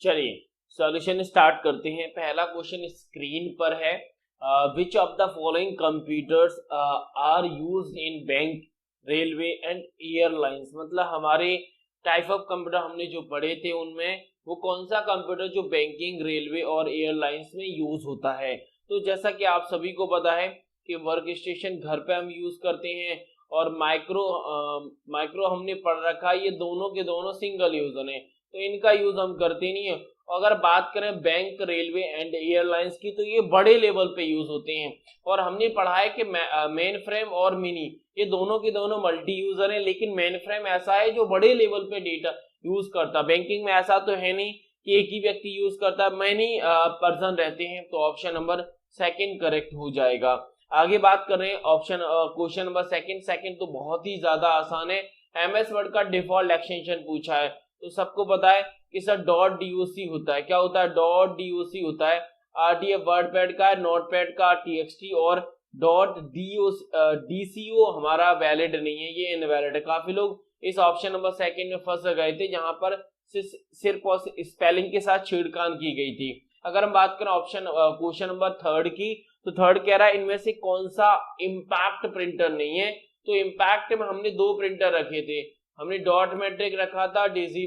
चलिए solution start करते हैं। पहला क्वेश्चन स्क्रीन पर है, which of the following computers are used in bank, railway and airlines. मतलब हमारे टाइप ऑफ कंप्यूटर हमने जो पढ़े थे उनमें वो कौन सा कंप्यूटर जो बैंकिंग, रेलवे और एयरलाइंस में यूज होता है। तो जैसा कि आप सभी को पता है कि वर्क स्टेशन घर पे हम यूज करते हैं और माइक्रो हमने पढ़ रखा है, ये दोनों के दोनों सिंगल यूजर हैं तो इनका यूज हम करते नहीं है। अगर बात करें बैंक, रेलवे एंड एयरलाइंस की तो ये बड़े लेवल पे यूज होते हैं और हमने पढ़ा है कि मेन फ्रेम और मिनी ये दोनों के दोनों मल्टी यूजर हैं, लेकिन मेन फ्रेम ऐसा है जो बड़े लेवल पे डेटा यूज करता है। बैंकिंग में ऐसा तो है नहीं कि एक ही व्यक्ति यूज करता है, मैनी पर्सन रहते हैं। तो ऑप्शन नंबर सेकंड करेक्ट हो जाएगा। आगे बात कर रहे हैं ऑप्शन क्वेश्चन नंबर सेकंड तो बहुत ही ज्यादा आसान है। एमएस वर्ड का डिफॉल्ट एक्सटेंशन पूछा है तो सबको पता है कि सर डॉट डीओसी होता है। क्या होता है? डॉट डीओसी होता है। आरटीएफ वर्ड पैड का, नोट पैड का, टीएक्सटी और डॉट डीसीओ हमारा वैलिड नहीं है, ये इनवैलिड है। काफी लोग इस ऑप्शन नंबर सेकंड में फंस गए थे जहां पर सिर्फ और स्पेलिंग के साथ छेड़खानी की गई थी। अगर हम बात करें ऑप्शन क्वेश्चन नंबर थर्ड की तो थर्ड कह रहा है इनमें से कौन सा इम्पैक्ट प्रिंटर नहीं है। तो इम्पैक्ट में हमने दो प्रिंटर रखे थे, हमने डॉट मैट्रिक रखा था, डीजी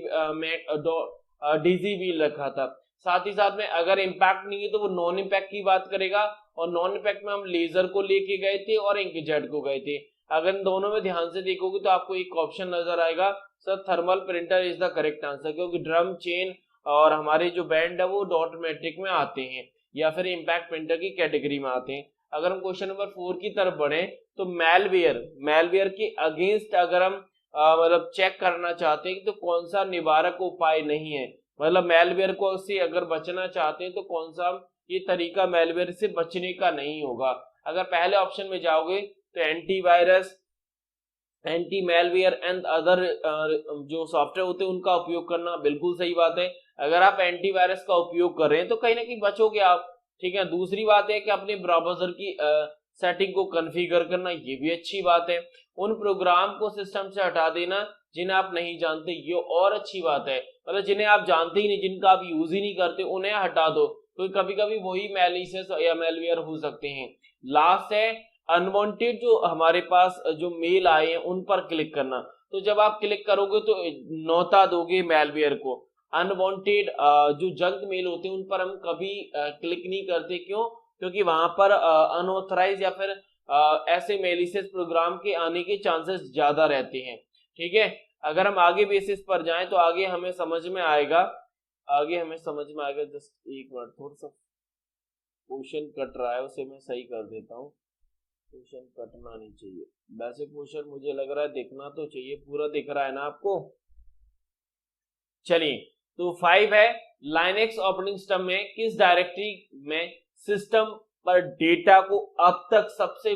व्हील रखा था। साथ ही साथ में अगर इम्पैक्ट नहीं है तो वो नॉन इम्पैक्ट की बात करेगा और नॉन इम्पैक्ट में हम लेजर को लेके गए थे और इंकजेट को गए थे। अगर इन दोनों में ध्यान से देखोगे तो आपको एक ऑप्शन नजर आएगा sir thermal printer is the correct answer, क्योंकि ड्रम, चेन और हमारे जो बैंड है वो डॉट मैट्रिक में आते हैं या फिर इम्पैक्ट प्रिंटर की कैटेगरी में आते हैं। अगर हम क्वेश्चन नंबर 4 की तरफ बढ़े तो मेलवेयर के अगेंस्ट अगर हम मतलब चेक करना चाहते हैं तो कौन सा निवारक उपाय नहीं है। मतलब मेलवेयर को से अगर बचना चाहते हैं तो कौन सा ये तरीका मेलवेयर से बचने का नहीं होगा। अगर पहले ऑप्शन में जाओगे तो antivirus, anti malware and other जो सॉफ्टवेयर होते हैं उनका उपयोग करना बिल्कुल सही बात है। अगर आप एंटीवायरस का उपयोग कर रहे हैं तो कहीं ना कहीं बचोगे आप, ठीक है। दूसरी बात है कि अपने ब्राउज़र की सेटिंग को कॉन्फ़िगर करना, ये भी अच्छी बात है। उन प्रोग्राम को सिस्टम से हटा देना जिन्हें आप नहीं जानते, ये और अच्छी बात है। मतलब जिन्हें आप जानते ही नहीं, जिनका आप यूज ही नहीं करते, उन्हें हटा दो, तो कभी कभी वही मैलिशियस या मेलवेयर हो सकते हैं। लास्ट है अनवांटेड जो हमारे पास जो मेल आए हैं उन पर क्लिक करना। तो जब आप क्लिक करोगे तो नौता दोगे मेलवेयर को। अनवांटेड जो जंक मेल होते हैं उन पर हम कभी क्लिक नहीं करते। क्यों? क्योंकि वहां पर अनऑथराइज या फिर ऐसे मेलिशियस प्रोग्राम के आने के चांसेस ज्यादा रहते हैं, ठीक है। अगर हम आगे बेसिस पर जाएं तो आगे हमें समझ में आएगा जस्ट एक मिनट, थोड़ा सा क्वेश्चन कट रहा है उसे मैं सही कर देता हूँ। क्वेश्चन कटना नहीं चाहिए, वैसे क्वेश्चन मुझे लग रहा है दिखना तो चाहिए, पूरा दिख रहा है ना आपको। चलिए तो 5 है, लाइनेक्स ऑपरेटिंग सिस्टम में किस डायरेक्टरी में सिस्टम पर डेटा को अब तक सबसे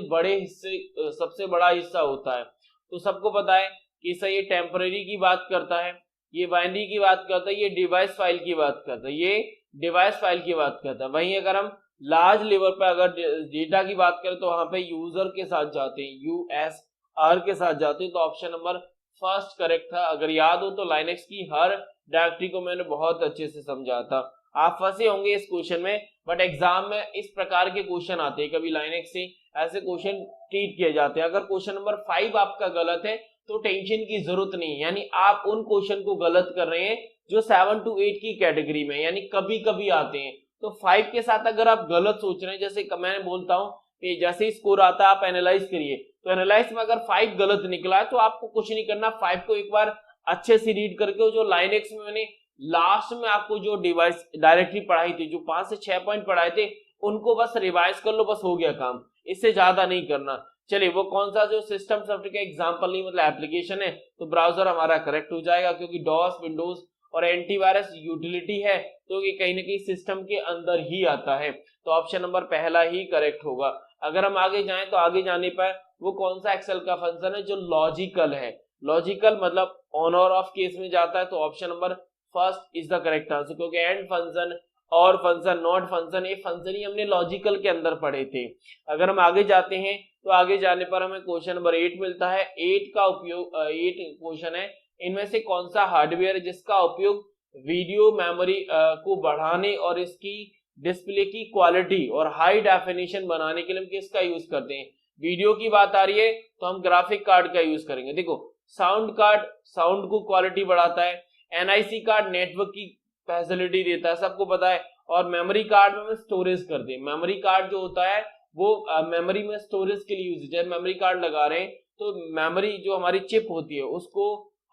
सबसे बड़ा हिस्सा होता है। तो सबको पता है कि ये टेम्पररी की बात करता है, ये बाइनरी की बात करता है, ये डिवाइस फाइल की बात करता है, ये डिवाइस फाइल की बात करता है। वहीं अगर हम लार्ज लेवल पर अगर डेटा की बात करें तो वहां पे यूजर के साथ जाते हैं, यूएसआर के साथ जाते हैं। तो ऑप्शन नंबर फर्स्ट करेक्ट था। अगर याद हो तो लाइनेक्स की हर डायरेक्टरी को मैंने बहुत अच्छे से समझाया था। आप फंसे होंगे इस क्वेश्चन में, बट एग्जाम में इस प्रकार के क्वेश्चन आते हैं, कभी लाइनेक्स से ऐसे क्वेश्चन ट्रीट किए जाते हैं। अगर क्वेश्चन नंबर 5 आपका गलत है तो टेंशन की जरूरत नहीं, यानी आप उन क्वेश्चन को गलत कर रहे हैं जो 7 to 8 की कैटेगरी में यानी कभी कभी आते हैं। तो 5 के साथ अगर आप गलत सोच रहे हैं, जैसे मैं बोलता हूं कि जैसे स्कोर आता है आप एनालाइज करिए, तो एनालाइज में अगर 5 गलत निकला है तो आपको कुछ नहीं करना, 5 को एक बार अच्छे से रीड करके जो लाइनेक्स में मैंने लास्ट में आपको जो डिवाइस डायरेक्टली पढ़ाई थी, जो 5 से 6 पॉइंट पढ़ाए थे, उनको बस रिवाइज कर लो, बस हो गया काम, इससे ज्यादा नहीं करना। चलिए वो कौन सा जो सिस्टम सॉफ्टवेयर का एग्जांपल नहीं मतलब एप्लीकेशन है, तो ब्राउजर हमारा करेक्ट हो जाएगा, क्योंकि डॉस, विंडोज और एंटीवायरस यूटिलिटी है तो ये कहीं ना कहीं सिस्टम के अंदर ही आता है। तो ऑप्शन नंबर पहला ही करेक्ट होगा। अगर हम आगे जाएं तो आगे जाने पर वो कौन सा एक्सेल का फंक्शन है जो लॉजिकल है। लॉजिकल मतलब ऑन और ऑफ केस में जाता है, तो option number first is the correct answer, क्योंकि एंड फंक्शन और फंक्शन, नॉट फंक्शन, ये फंक्शन ही हमने लॉजिकल के अंदर पढ़े थे। अगर हम आगे जाते हैं तो आगे जाने पर हमें क्वेश्चन नंबर 8 मिलता है। 8 का उपयोग 8 क्वेश्चन है, इनमें से कौन सा हार्डवेयर जिसका उपयोग वीडियो मेमोरी को बढ़ाने और इसकी डिस्प्ले की क्वालिटी और हाई डेफिनेशन बनाने के लिए हम किसका यूज करते हैं? वीडियो की बात आ रही है तो हम ग्राफिक कार्ड का यूज करेंगे। देखो, साउंड कार्ड साउंड को क्वालिटी बढ़ाता है, एनआईसी कार्ड नेटवर्क की फैसिलिटी देता है, सबको पता है, और मेमोरी कार्ड में हम स्टोरेज करते हैं। मेमोरी कार्ड जो होता है वो मेमोरी में स्टोरेज के लिए यूज होता है। मेमोरी कार्ड लगा रहे हैं तो मेमोरी जो हमारी चिप होती है उसको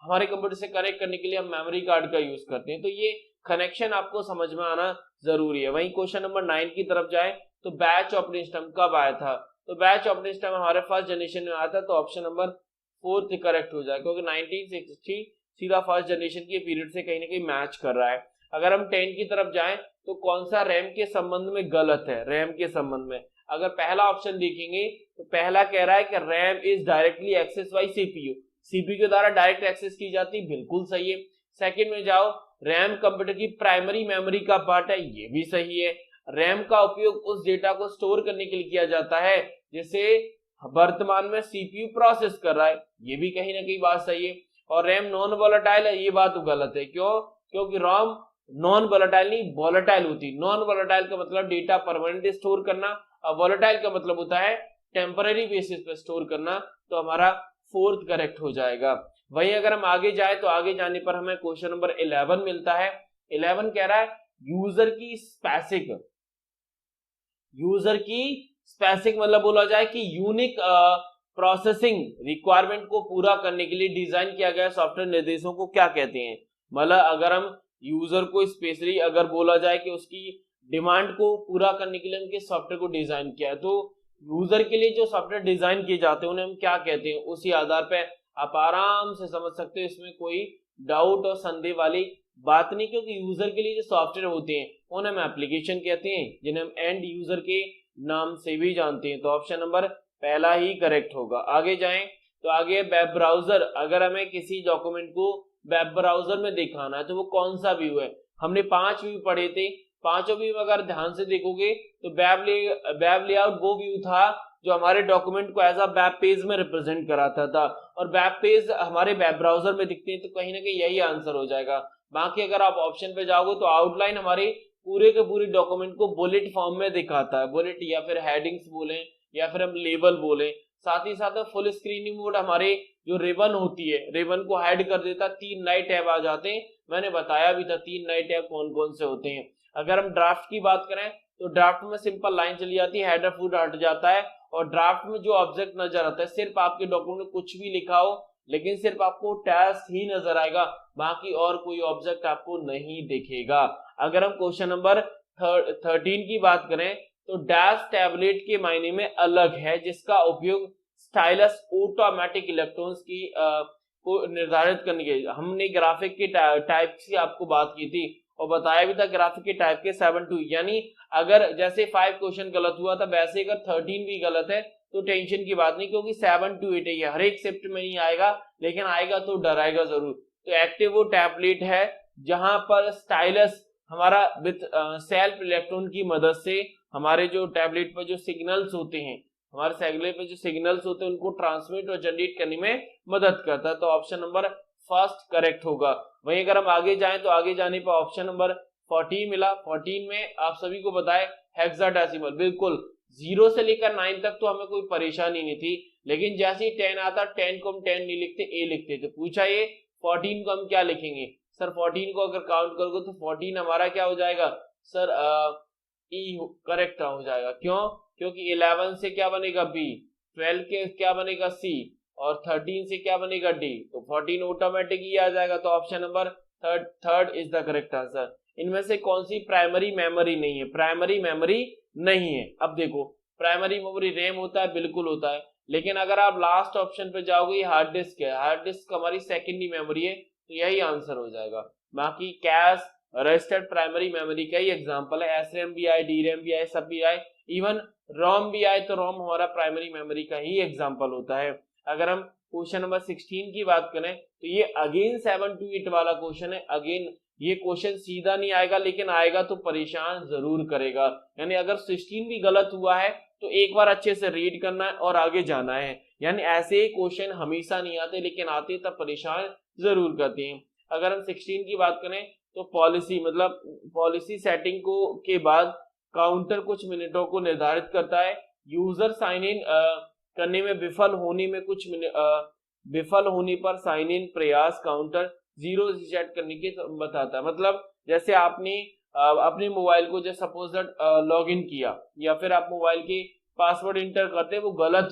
हमारे कंप्यूटर से कनेक्ट करने के लिए हम मेमोरी कार्ड का यूज करते हैं। तो ये कनेक्शन आपको समझ में आना जरूरी है। वहीं क्वेश्चन नंबर 9 की तरफ जाए तो बैच ऑपरेटिंग सिस्टम कब आया था? तो बैच ऑपरेटिंग सिस्टम हमारे फर्स्ट जनरेशन में आया था, तो ऑप्शन नंबर 4 करेक्ट हो जाएगा, क्योंकि 1960 सीधा फर्स्ट जनरेशन के पीरियड से कहीं ना कहीं मैच कर रहा है। अगर हम 10 की तरफ जाएं तो कौन सा रैम के संबंध में गलत है? रैम के संबंध में अगर पहला ऑप्शन देखेंगे तो पहला कह रहा है कि RAM is directly access by CPU, CPU के द्वारा डायरेक्ट एक्सेस की जाती, बिल्कुल सही है। सेकंड में जाओ, रैम कंप्यूटर की प्राइमरी मेमोरी का पार्ट है, ये भी सही है। रैम का उपयोग उस डेटा को स्टोर करने के लिए किया जाता है जिसे वर्तमान में सीपीयू प्रोसेस कर रहा है, ये भी कहीं ना कहीं बात सही है। और रैम नॉन वोलेटाइल है, ये बात तो गलत है। क्यों? क्योंकि रॉम नॉन वोलेटाइल नहीं वोलेटाइल होती। नॉन वोलेटाइल का मतलब डेटा परमानेंट स्टोर करना, और वोलेटाइल का मतलब होता है टेम्पररी बेसिस पे स्टोर करना। तो हमारा 4th करेक्ट हो जाएगा। वहीं अगर हम आगे जाए तो आगे जाने पर हमें क्वेश्चन नंबर 11 मिलता है। 11 कह रहा है यूजर की स्पेसिफिक मतलब बोला जाए कि यूनिक प्रोसेसिंग रिक्वायरमेंट को पूरा करने के लिए डिजाइन किया गया सॉफ्टवेयर निर्देशों को क्या कहते हैं? मतलब अगर हम यूजर को स्पेशली अगर बोला जाए कि उसकी डिमांड को पूरा करने के लिए हम किस सॉफ्टवेयर को डिजाइन किया है, तो यूजर के लिए जो सॉफ्टवेयर डिजाइन किए जाते हैं उन्हें हम क्या कहते हैं? उसी आधार पे आप आराम से समझ सकते हो, इसमें कोई डाउट और संदेह वाली बात नहीं, क्योंकि यूजर के लिए जो सॉफ्टवेयर होते हैं उन्हें हम एप्लीकेशन कहते हैं, जिन्हें हम एंड यूजर के नाम से भी जानते हैं। तो ऑप्शन नंबर पहला ही करेक्ट होगा। आगे जाएं तो आगे वेब ब्राउजर, अगर हमें किसी डॉक्यूमेंट को वेब ब्राउजर में दिखाना है तो वो कौन सा व्यू है? हमने 5 व्यू पढ़े थे, पांचों व्यू अगर ध्यान से देखोगे तो वेब लेआउट वो व्यू था जो हमारे डॉक्यूमेंट को एज अ वेब पेज में रिप्रेजेंट कराता था, और वेब पेज हमारे वेब ब्राउजर में दिखते हैं, तो कहीं ना कहीं यही आंसर हो जाएगा। बाकी अगर आप ऑप्शन पे जाओगे तो आउटलाइन हमारे पूरे के पूरे डॉक्यूमेंट को बुलेट फॉर्म में दिखाता है, बुलेट या फिर हेडिंग्स बोले या फिर हम लेबल बोले। साथ ही साथ फुल स्क्रीनिंग मोड हमारे जो रिबन होती है, रिबन को हाइड कर देता, 3 नए टैब आ जाते हैं, मैंने बताया भी था 3 नए टैब कौन कौन से होते हैं। अगर हम ड्राफ्ट की बात करें तो ड्राफ्ट में सिंपल लाइन चली जाती है, हेडर फुट हट जाता है, और ड्राफ्ट में जो ऑब्जेक्ट नजर आता है सिर्फ आपके डॉक्यूमेंट में कुछ भी लिखा हो लेकिन सिर्फ आपको टेक्स्ट ही नजर आएगा, बाकी और कोई ऑब्जेक्ट आपको नहीं दिखेगा। अगर हम क्वेश्चन नंबर 13 की बात करें तो डैश टैबलेट के मायने में अलग है, जिसका उपयोग स्टाइलस ऑटोमेटिक इलेक्ट्रॉन्स की को निर्धारित करने के, हमने ग्राफिक के टाइप की आपको बात की थी और बताया भी था ग्राफिक के टाइप के 7 to, यानी अगर जैसे 5 क्वेश्चन गलत हुआ था वैसे अगर 13 भी गलत है तो टेंशन की बात नहीं, क्योंकि 7 to 8 है, हर एक शिफ्ट में नहीं आएगा लेकिन आएगा तो डराएगा जरूर। तो एक्टिव वो टैबलेट है जहां पर स्टाइलस हमारा विथ सेल्फ इलेक्ट्रॉन की मदद से हमारे जो टैबलेट पर जो सिग्नल्स होते हैं, हमारे टैबलेट पर जो सिग्नल्स होते हैं उनको ट्रांसमिट और जनरेट करने में मदद करता है। तो ऑप्शन नंबर फर्स्ट करेक्ट होगा। वहीं अगर हम आगे जाएं तो आगे जाने पर ऑप्शन नंबर 14 मिला। 14 में आप सभी को बताए हेक्साडेसिमल, बिल्कुल 0 से लेकर 9 तक तो हमें कोई परेशानी नहीं थी, लेकिन जैसे ही 10 आता 10 को हम 10 नहीं लिखते, ए लिखते। तो पूछा ये 14 को हम क्या लिखेंगे? सर 14 को अगर काउंट करोगे तो 14 हमारा क्या हो जाएगा सर? ई करेक्ट हो जाएगा। क्यों? क्योंकि 11 से क्या बनेगा बी, 12 के क्या बनेगा सी, और 13 से क्या बनेगा डी, तो 14 ऑटोमेटिक ही आ जाएगा। तो option number third is the correct answer. इनमें से कौन सी प्राइमरी मेमोरी नहीं है? प्राइमरी मेमोरी नहीं है। अब देखो प्राइमरी मेमोरी रैम होता है, बिल्कुल होता है, लेकिन अगर आप लास्ट ऑप्शन पे जाओगे हार्ड डिस्क है, हार्ड डिस्क हमारी सेकेंडरी मेमोरी है, तो यही आंसर हो जाएगा। बाकी कैश रजिस्टर्ड प्राइमरी मेमोरी का ही एग्जांपल है, एसरैम भी आए, डीरैम भी आए, सब भी आए, इवन रोम भी आए, तो रोम हमारा प्राइमरी मेमोरी का ही एग्जांपल होता है। अगर हम क्वेश्चन नंबर 16 की बात करें तो ये अगेन 7 to 8 वाला क्वेश्चन है। अगेन ये क्वेश्चन सीधा नहीं आएगा, लेकिन आएगा तो परेशान जरूर करेगा। यानी अगर 16 भी गलत हुआ है तो एक बार अच्छे से रीड करना है और आगे जाना है। यानी ऐसे ही क्वेश्चन हमेशा नहीं आते, लेकिन आते तब परेशान जरूर करते हैं। अगर हम 16 की बात करें तो पॉलिसी मतलब पॉलिसी सेटिंग को के बाद काउंटर कुछ मिनटों को निर्धारित करता है। यूजर साइन इन करने में विफल होने में विफल होने पर साइन इन प्रयास काउंटर 0 रीसेट करने की बताता है। मतलब जैसे आपने अपने मोबाइल को जैसे सपोज दैट लॉग इन किया या फिर आप मोबाइल के पासवर्ड इंटर करते वो गलत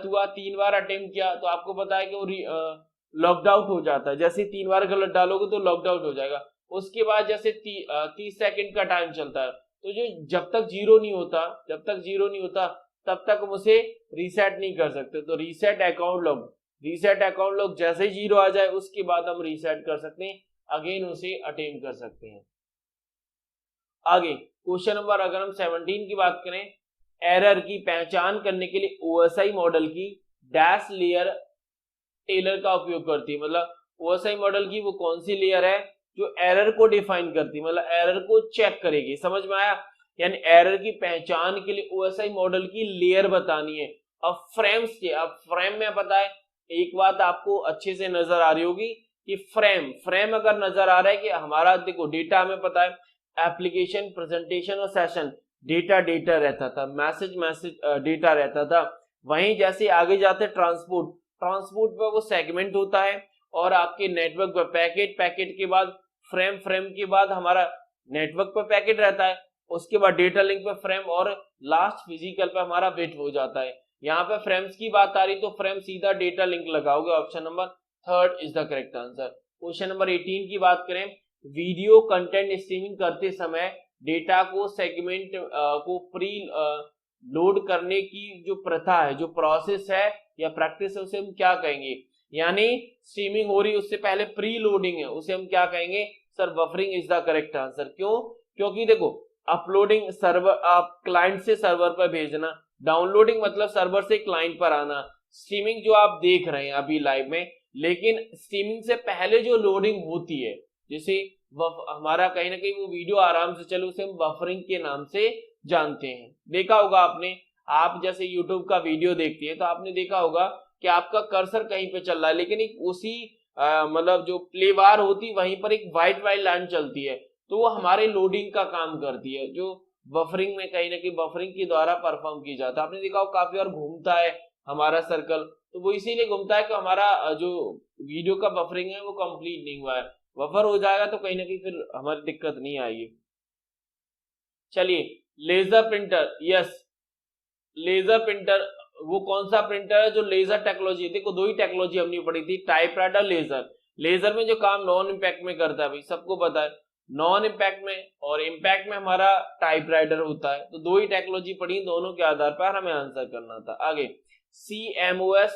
हुआ 3 बार अटेम्प्ट किया तो आपको पता है कि वो लॉक्ड आउट हो जाता है। जैसे 3 बार गलत डालोगे तो लॉक्ड आउट हो जाएगा। उसके बाद जैसे 30 सेकंड का टाइम चलता है तो जो जब तक जीरो नहीं होता तब तक हम उसे रीसेट नहीं कर सकते। तो रीसेट अकाउंट लॉग जैसे ही 0 आ जाए उसके बाद हम रीसेट कर सकते हैं, अगेन उसे अटेम्प्ट कर सकते हैं। आगे क्वेश्चन नंबर अगर हम 17 की बात करें, एरर की पहचान करने के लिए ओएसआई मॉडल की डैश लेयर टेलर का उपयोग करती है। मतलब ओएसआई मॉडल की वो कौन सी लेयर है जो एरर को डिफाइन करती है, मतलब एरर को चेक करेगी। समझ में आया? यानी एरर की पहचान के लिए ओएसआई मॉडल की लेयर बतानी है। अब फ्रेम में पता है, एक बात आपको अच्छे से नजर आ रही होगी कि फ्रेम अगर नजर आ रहा है कि हमारा देखो डेटा हमें पता है एप्लीकेशन, प्रेजेंटेशन और सेशन डेटा रहता था, मैसेज डेटा रहता था। वहीं जैसे आगे जाते ट्रांसपोर्ट पे वो सेगमेंट होता है और आपके नेटवर्क पर पैकेट के बाद फ्रेम के बाद हमारा नेटवर्क पर पैकेट रहता है, उसके बाद डेटा लिंक पे फ्रेम और लास्ट फिजिकल पे हमारा बिट हो जाता है। यहाँ पे फ्रेम्स की बात आ रही तो फ्रेम सीधा डेटा लिंक लगाओगे। Option number 3 is the correct answer. Question number 18 की बात करें, वीडियो कंटेंट स्ट्रीमिंग करते समय डेटा को सेगमेंट को प्री लोड करने की जो प्रथा है, जो प्रोसेस है या प्रैक्टिस है, उसे हम क्या कहेंगे? यानी स्ट्रीमिंग हो रही उससे पहले प्री लोडिंग है, उसे हम क्या कहेंगे? Sir buffering is the correct answer. क्यों? क्योंकि देखो अपलोडिंग सर्वर, आप क्लाइंट से सर्वर पर भेजना, डाउनलोडिंग मतलब सर्वर से क्लाइंट पर आना, स्ट्रीमिंग जो आप देख रहे हैं अभी लाइव में, लेकिन स्ट्रीमिंग से पहले जो लोडिंग होती है जैसे हमारा कहीं ना कहीं वो वीडियो आराम से चले, उसे हम बफरिंग के नाम से जानते हैं। देखा होगा आपने, आप जैसे यूट्यूब का वीडियो देखते हैं तो आपने देखा होगा कि आपका कर्सर कहीं पे चल रहा है लेकिन एक उसी मतलब जो प्ले बार होती वहीं पर एक व्हाइट लाइन चलती है, तो वो हमारे लोडिंग का काम करती है, जो बफरिंग में कहीं ना कहीं बफरिंग के द्वारा परफॉर्म की जाता है। आपने देखा हो काफी बार घूमता है हमारा सर्कल, तो वो इसीलिए घूमता है कि हमारा जो वीडियो का बफरिंग है वो कंप्लीट नहीं हुआ है। बफर हो जाएगा तो कहीं ना कहीं फिर हमारी दिक्कत नहीं आएगी। चलिए laser printer, yes laser printer वो कौन सा प्रिंटर है जो लेजर टेक्नोलॉजी, देखो दो ही टेक्नोलॉजी हमने पढ़ी थी, टाइपराइटर, लेजर में जो काम नॉन इम्पैक्ट में करता है भाई सबको पता है, नॉन इम्पैक्ट में और इम्पैक्ट में हमारा टाइपराइटर होता है। तो दो ही टेक्नोलॉजी पढ़ी, दोनों के आधार पर हमें आंसर करना था। आगे CMOS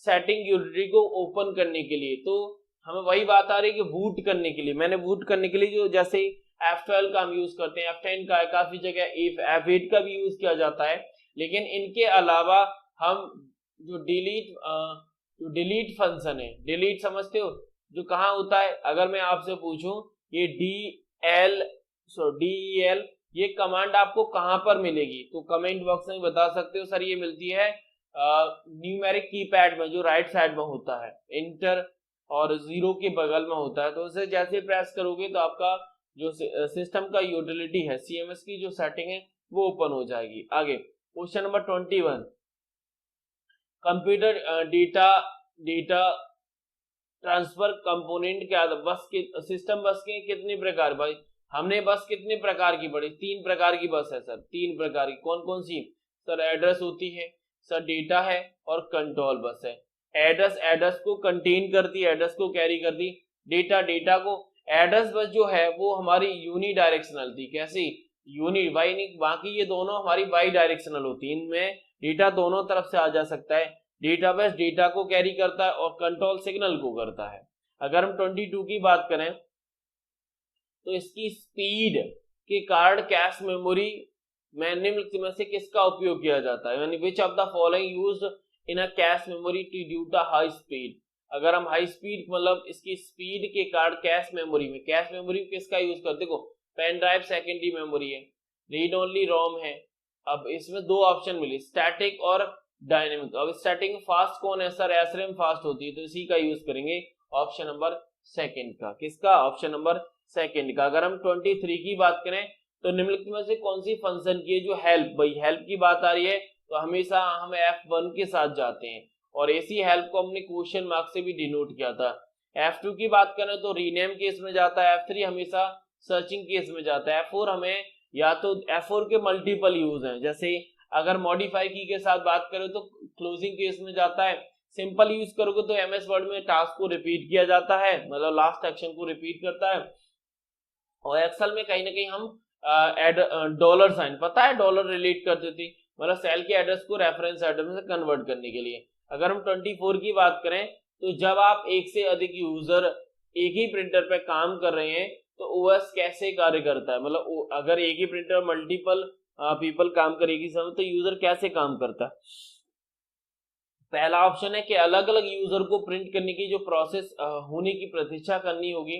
सेटिंग यूटिलिटी को ओपन करने के लिए, तो हमें वही बात आ रही है कि बूट करने के लिए, मैंने बूट करने के लिए जो जैसे F12 का हम यूज करते हैं, F10 का है, काफी जगह F8 का भी यूज किया जाता है, लेकिन इनके अलावा हम जो डिलीट फंक्शन है, डिलीट समझते हो जो कहाँ होता है? अगर मैं आपसे पूछूं ये DEL ये कमांड आपको कहां पर मिलेगी तो कमेंट बॉक्स में बता सकते हो। सर ये मिलती है न्यूमेरिक कीपैड में जो राइट साइड में होता है, इंटर और 0 के बगल में होता है, तो उसे जैसे प्रेस करोगे तो आपका जो सिस्टम का यूटिलिटी है CMS की जो सेटिंग है वो ओपन हो जाएगी। आगे question number 21, computer data transfer component क्या बस के सिस्टम बस के कितने प्रकार? भाई हमने बस कितने प्रकार की पढ़ी? 3 प्रकार की बस है सर, 3 प्रकार की। कौन कौन सी? सर एड्रेस होती है, सर डेटा है और कंट्रोल बस है। एड्रेस को कंटेन करती है, एड्रेस को कैरी करती, डेटा को। एड्रेस बस जो है वो हमारी यूनी डायरेक्शनल थी। कैसी? यूनी बाई नहीं, बाकी ये दोनों हमारी बाई डायरेक्शनल होती है, इनमें डेटा दोनों तरफ से आ जा सकता है। डेटाबेस डेटा को कैरी करता है और कंट्रोल सिग्नल को करता है। अगर हम 22 की बात करें तो इसकी स्पीड के कारण कैश मेमोरी में निम्नलिखित में से किसका उपयोग किया जाता है? यानी which of the following used in a cache memory to due to high speed. अगर हम हाई स्पीड मतलब इसकी स्पीड के कारण कैश मेमोरी किसका यूज करते? देखो पेन ड्राइव सेकेंडरी मेमोरी है, रीड ओनली रोम है। अब इसमें 2 ऑप्शन मिले, स्टैटिक और डायनेमिक। अब स्टैटिक फास्ट कौन है? सर एसरेम फास्ट होती है, तो इसी का यूज करेंगे, ऑप्शन नंबर 2 का। किसका? ऑप्शन नंबर सेकंड का। अगर हम 23 की बात करें तो निम्नलिखित में से कौन सी फंक्शन की है जो हेल्प, भाई हेल्प की बात आ रही है तो हमेशा हम F1 के साथ जाते हैं और इसी हेल्प को हमने क्वेश्चन मार्क से भी डिनोट किया था। F2 की बात करें तो रीनेम केस में जाता है, F3 हमेशा सर्चिंग केस में जाता है, F4 हमें या तो F4 के मल्टीपल यूज हैं, जैसे अगर मॉडिफाई की के साथ बात करें तो क्लोजिंग केस में जाता है, सिंपल यूज करोगे तो MS वर्ड में टास्क को रिपीट किया जाता है, मतलब लास्ट एक्शन को रिपीट करता है, और एक्सेल में कहीं ना कहीं हम डॉलर साइन, पता है डॉलर रिलेट करते थे, मतलब सेल के एड्रेस को रेफरेंस एड्रेस में कन्वर्ट करने के लिए। अगर हम 24 की बात करें तो जब आप एक से अधिक यूजर एक ही प्रिंटर पे काम कर रहे हैं तो ओएस कैसे कार्य करता है, मतलब अगर एक ही प्रिंटर मल्टीपल पीपल काम करेगी समय तो यूजर कैसे काम करता है। पहला ऑप्शन है कि अलग अलग यूजर को प्रिंट करने की जो प्रोसेस होने की प्रतीक्षा करनी होगी।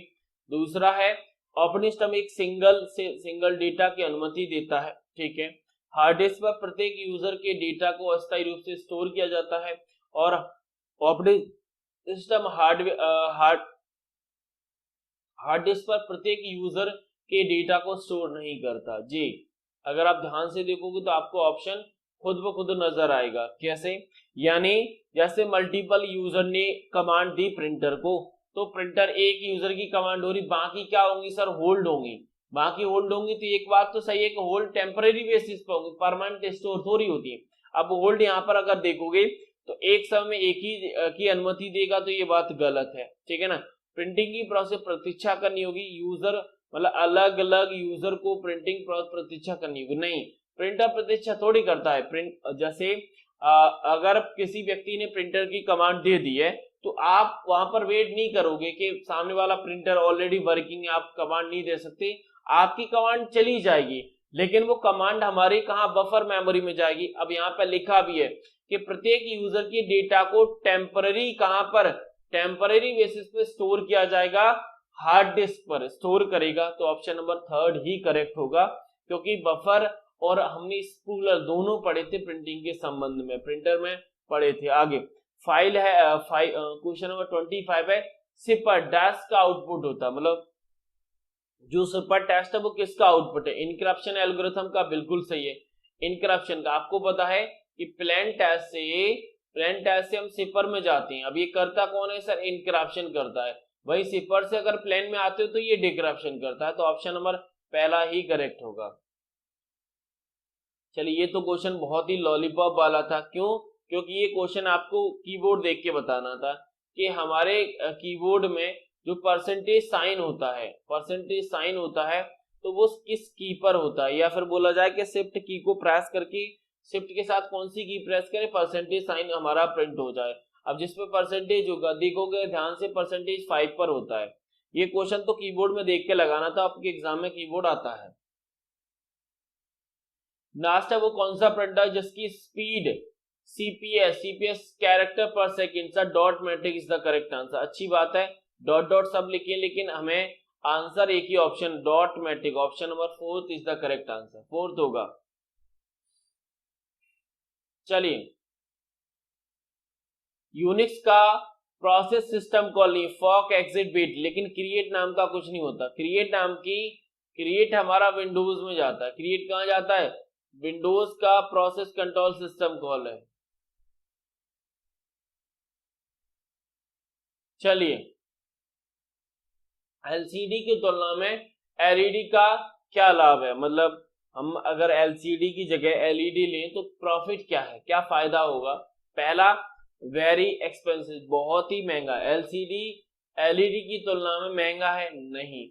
दूसरा है ऑपरेटिंग सिस्टम एक सिंगल डेटा की अनुमति देता है, ठीक है। हार्ड डिस्क पर प्रत्येक यूजर के डेटा को अस्थायी रूप से स्टोर किया जाता है और ऑपरेटिंग सिस्टम हार्ड डिस्क पर प्रत्येक यूजर के डेटा को स्टोर नहीं करता जी। अगर आप ध्यान से देखोगे तो आपको ऑप्शन खुद ब खुद नजर आएगा, कैसे, यानी जैसे मल्टीपल यूजर ने कमांड दी प्रिंटर को तो प्रिंटर एक यूजर की कमांड हो रही, बाकी क्या होंगी सर, होल्ड होंगी, बाकी होल्ड होंगी। तो एक बात तो सही है कि होल्ड टेम्परेरी बेसिस पर होंगी, परमानेंट स्टोर थोड़ी होती है। अब होल्ड यहाँ पर अगर देखोगे तो एक समय में एक ही की अनुमति देगा तो ये बात गलत है, ठीक है ना। प्रिंटिंग की प्रोसेस प्रतीक्षा करनी होगी, यूजर मतलब अलग अलग यूजर को प्रिंटिंग प्रतीक्षा करनी होगी, नहीं प्रिंटर प्रतीक्षा थोड़ी करता है। प्रिंट जैसे अगर किसी व्यक्ति ने प्रिंटर की कमांड दे दी है तो आप वहां पर वेट नहीं करोगे कि सामने वाला प्रिंटर ऑलरेडी वर्किंग है, आप कमांड नहीं दे सकते, आपकी कमांड चली जाएगी लेकिन वो कमांड हमारी कहाँ, बफर मेमोरी में जाएगी। अब यहाँ पर लिखा भी है कि प्रत्येक यूजर की डेटा को टेम्पररी कहां पर, टेम्पररी बेसिस पे स्टोर किया जाएगा, हार्ड डिस्क पर स्टोर करेगा। तो ऑप्शन नंबर थर्ड ही करेक्ट होगा क्योंकि बफर और हमने स्पूलर दोनों पढ़े थे प्रिंटिंग के संबंध में, प्रिंटर में पढ़े थे। आगे फाइल है, क्वेश्चन नंबर 25 है, सिपर डैश का आउटपुट होता है, मतलब जो सुपर टेस्ट है वो किसका आउटपुट है, इनक्रप्शन एल्गोरिथम का, बिल्कुल सही है इनक्रप्शन का। आपको पता है कि प्लेन टेस्ट से हम सिपर में जाते हैं, अब ये करता कौन है सर, इनक्रप्शन करता है, वही सिपर से अगर प्लेन में आते हो तो ये डिक्रप्शन करता है। तो ऑप्शन नंबर पहला ही करेक्ट होगा। चलिए ये तो क्वेश्चन बहुत ही लॉलीपॉप वाला था, क्यों, क्योंकि ये क्वेश्चन आपको कीबोर्ड देख के बताना था कि हमारे कीबोर्ड में जो परसेंटेज साइन होता है तो वो किस की पर होता है, या फिर बोला जाए कि शिफ्ट की को प्रेस करके शिफ्ट के साथ कौन सी की प्रेस करें परसेंटेज साइन हमारा प्रिंट हो जाए। अब जिसपे परसेंटेज होगा देखोगे ध्यान से परसेंटेज 5 पर होता है। ये क्वेश्चन तो कीबोर्ड में देख के लगाना था, आपके एग्जाम में कीबोर्ड आता है। लास्ट है वो कौन सा प्रिंटर जिसकी स्पीड सीपीएस कैरेक्टर पर second, sir dot matric is the correct answer. अच्छी बात है, डॉट डॉट सब लिखिए लेकिन हमें आंसर एक ही option dot matrix, option number 4 is the correct answer, 4 होगा। चलिए यूनिक्स का प्रोसेस सिस्टम कॉल नहीं, फॉक एग्जिट बिट, लेकिन क्रिएट नाम का कुछ नहीं होता। क्रिएट हमारा विंडोज में जाता है, क्रिएट कहां जाता है, विंडोज का प्रोसेस कंट्रोल सिस्टम कॉल है। चलिए एलसीडी की तुलना में एलईडी का क्या लाभ है, मतलब हम अगर एलसीडी की जगह एलईडी लें तो प्रॉफिट क्या है, क्या फायदा होगा। पहला वेरी एक्सपेंसिव, बहुत ही महंगा, एलसीडी एलईडी की तुलना में महंगा है नहीं,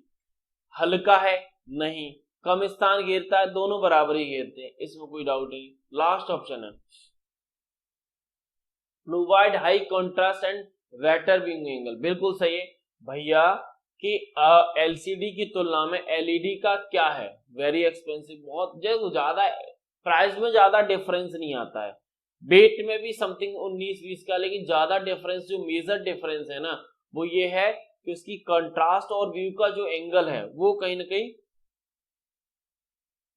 हल्का है नहीं, कम स्थान घेरता है, दोनों बराबर ही घेरते हैं, इसमें कोई डाउट नहीं। लास्ट ऑप्शन है provide high contrast and better wing angle, बिल्कुल सही है भैया कि एलसीडी की तुलना में एलईडी का क्या है, वेरी एक्सपेंसिव, बहुत ज्यादा प्राइस में ज्यादा डिफरेंस नहीं आता है, वेट में भी समथिंग 19-20 का, लेकिन ज्यादा डिफरेंस जो मेजर डिफरेंस है ना वो ये है कि उसकी कंट्रास्ट और व्यू का जो एंगल है वो कहीं ना कहीं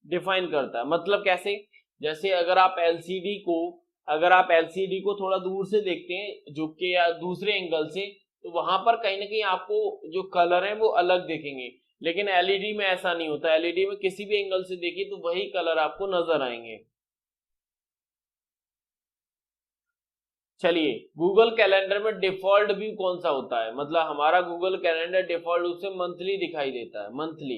डिफाइन करता है। मतलब कैसे, जैसे अगर आप एलसीडी को थोड़ा दूर से देखते हैं झुक के या दूसरे एंगल से तो वहां पर कहीं ना कहीं आपको जो कलर है वो अलग दिखेंगे, लेकिन एलईडी में ऐसा नहीं होता, एलईडी में किसी भी एंगल से देखिए तो वही कलर आपको नजर आएंगे। चलिए, गूगल कैलेंडर में डिफॉल्ट व्यू कौन सा होता है, मतलब हमारा गूगल कैलेंडर डिफॉल्ट रूप से मंथली दिखाई देता है, मंथली।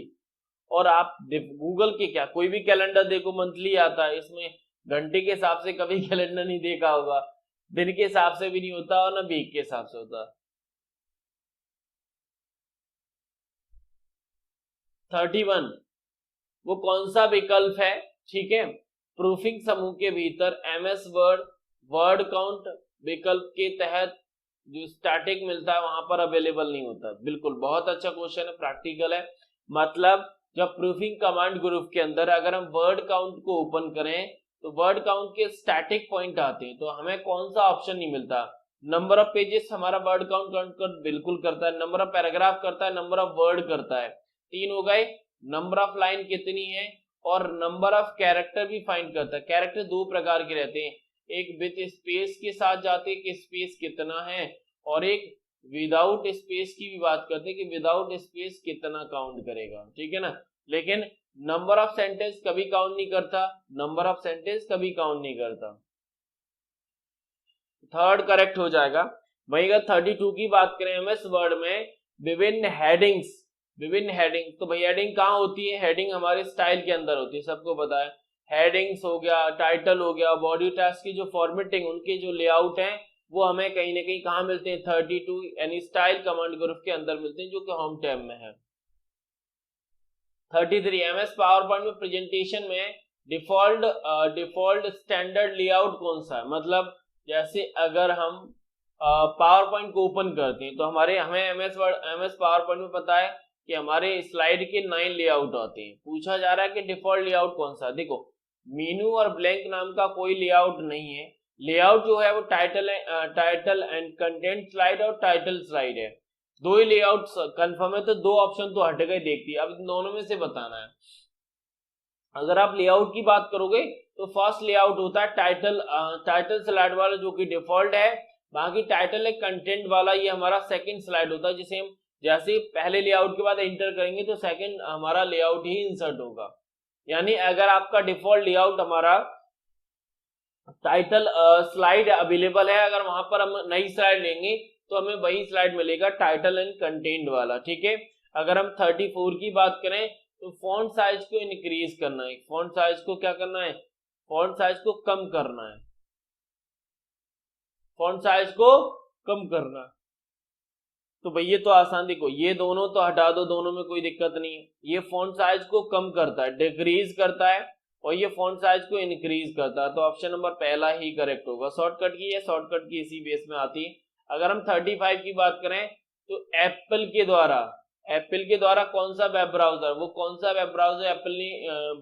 और आप गूगल के क्या कोई भी कैलेंडर देखो मंथली आता है, इसमें घंटे के हिसाब से कभी कैलेंडर नहीं देखा होगा, दिन के हिसाब से भी नहीं होता और ना वीक के हिसाब से होता। 31 वो कौन सा विकल्प है, ठीक है, प्रूफिंग समूह के भीतर एमएस वर्ड वर्ड काउंट विकल्प के तहत जो स्टैटिक मिलता है वहां पर अवेलेबल नहीं होता। बिल्कुल, बहुत अच्छा क्वेश्चन है, प्रैक्टिकल है। मतलब जब प्रूफिंग कमांड ग्रुप के अंदर अगर हम वर्ड काउंट को ओपन करें तो वर्ड काउंट के स्टैटिक पॉइंट आते हैं, तो हमें कौन सा ऑप्शन नहीं मिलता। नंबर ऑफ पेजेस हमारा वर्ड काउंट कर बिल्कुल करता है, नंबर ऑफ पैराग्राफ करता है, नंबर ऑफ वर्ड करता है, 3 हो गए। नंबर ऑफ लाइन कितनी है और नंबर ऑफ कैरेक्टर भी फाइंड करता है। कैरेक्टर 2 प्रकार के रहते हैं, एक विद स्पेस के साथ जाते हैं कि स्पेस कितना है, और एक विदाउट स्पेस की भी बात करते हैं कि विदाउट स्पेस कितना काउंट करेगा, ठीक है ना। लेकिन नंबर ऑफ सेंटेंस कभी काउंट नहीं करता, नंबर ऑफ सेंटेंस कभी काउंट नहीं करता। थर्ड करेक्ट हो जाएगा। वही अगर 32 की बात करें एमएस वर्ड में विभिन्न हेडिंग्स, विभिन्न हेडिंग, तो भाई हेडिंग कहाँ होती है, हेडिंग हमारे स्टाइल के अंदर होती है, सबको पता है। हेडिंग्स हो गया, टाइटल हो गया, बॉडी टैग्स की जो फॉर्मेटिंग, उनके जो लेआउट है वो हमें कहीं ना कहीं कहाँ मिलते हैं, 32 यानी स्टाइल कमांड ग्रुप के अंदर मिलते हैं, जो कि होम टैब में है। 33 एमएस पावर पॉइंट में प्रेजेंटेशन में डिफॉल्ट स्टैंडर्ड लेआउट कौन सा है, मतलब जैसे अगर हम पावर पॉइंट को ओपन करते हैं तो हमें एमएस पावर पॉइंट में पता है कि हमारे स्लाइड के 9 लेआउट आते हैं। पूछा जा रहा है कि डिफॉल्ट लेआउट कौन सा। देखो, मेनू और ब्लैंक नाम का कोई लेआउट नहीं है। लेआउट जो है वो टाइटल एंड कंटेंट स्लाइड और टाइटल स्लाइड है, दो ही लेआउट कंफर्म है, तो दो ऑप्शन तो हट गए देखती है। अब इन दोनों में से बताना है। अगर आप लेआउट की बात करोगे तो फर्स्ट लेआउट होता है टाइटल स्लाइड वाला, जो कि डिफॉल्ट है। बाकी टाइटल एक कंटेंट वाला, ये हमारा सेकंड स्लाइड होता है, जिसे हम जैसे पहले लेआउट के बाद एंटर करेंगे तो सेकंड हमारा लेआउट ही इंसर्ट होगा। यानी अगर आपका डिफॉल्ट लेआउट हमारा टाइटल स्लाइड अवेलेबल है, अगर वहां पर हम नई स्लाइड लेंगे तो हमें वही स्लाइड मिलेगा, टाइटल एंड कंटेंट वाला, ठीक है। अगर हम 34 की बात करें तो फॉन्ट साइज को इंक्रीज करना है, फॉन्ट साइज को क्या करना है, फॉन्ट साइज को कम करना है, फॉन्ट साइज को कम करना है। तो भाई ये तो आसान, देखो ये दोनों तो हटा दो, दोनों में कोई दिक्कत नहीं है। ये फॉन्ट साइज को कम करता है, डिक्रीज करता है, और ये फॉन्ट साइज को इंक्रीज करता है, तो ऑप्शन नंबर पहला ही करेक्ट होगा। शॉर्टकट की है, शॉर्टकट की इसी बेस में आती है। अगर हम 35 की बात करें तो एप्पल के द्वारा कौन सा वेब ब्राउजर, वो कौन सा वेब ब्राउजर एप्पल ने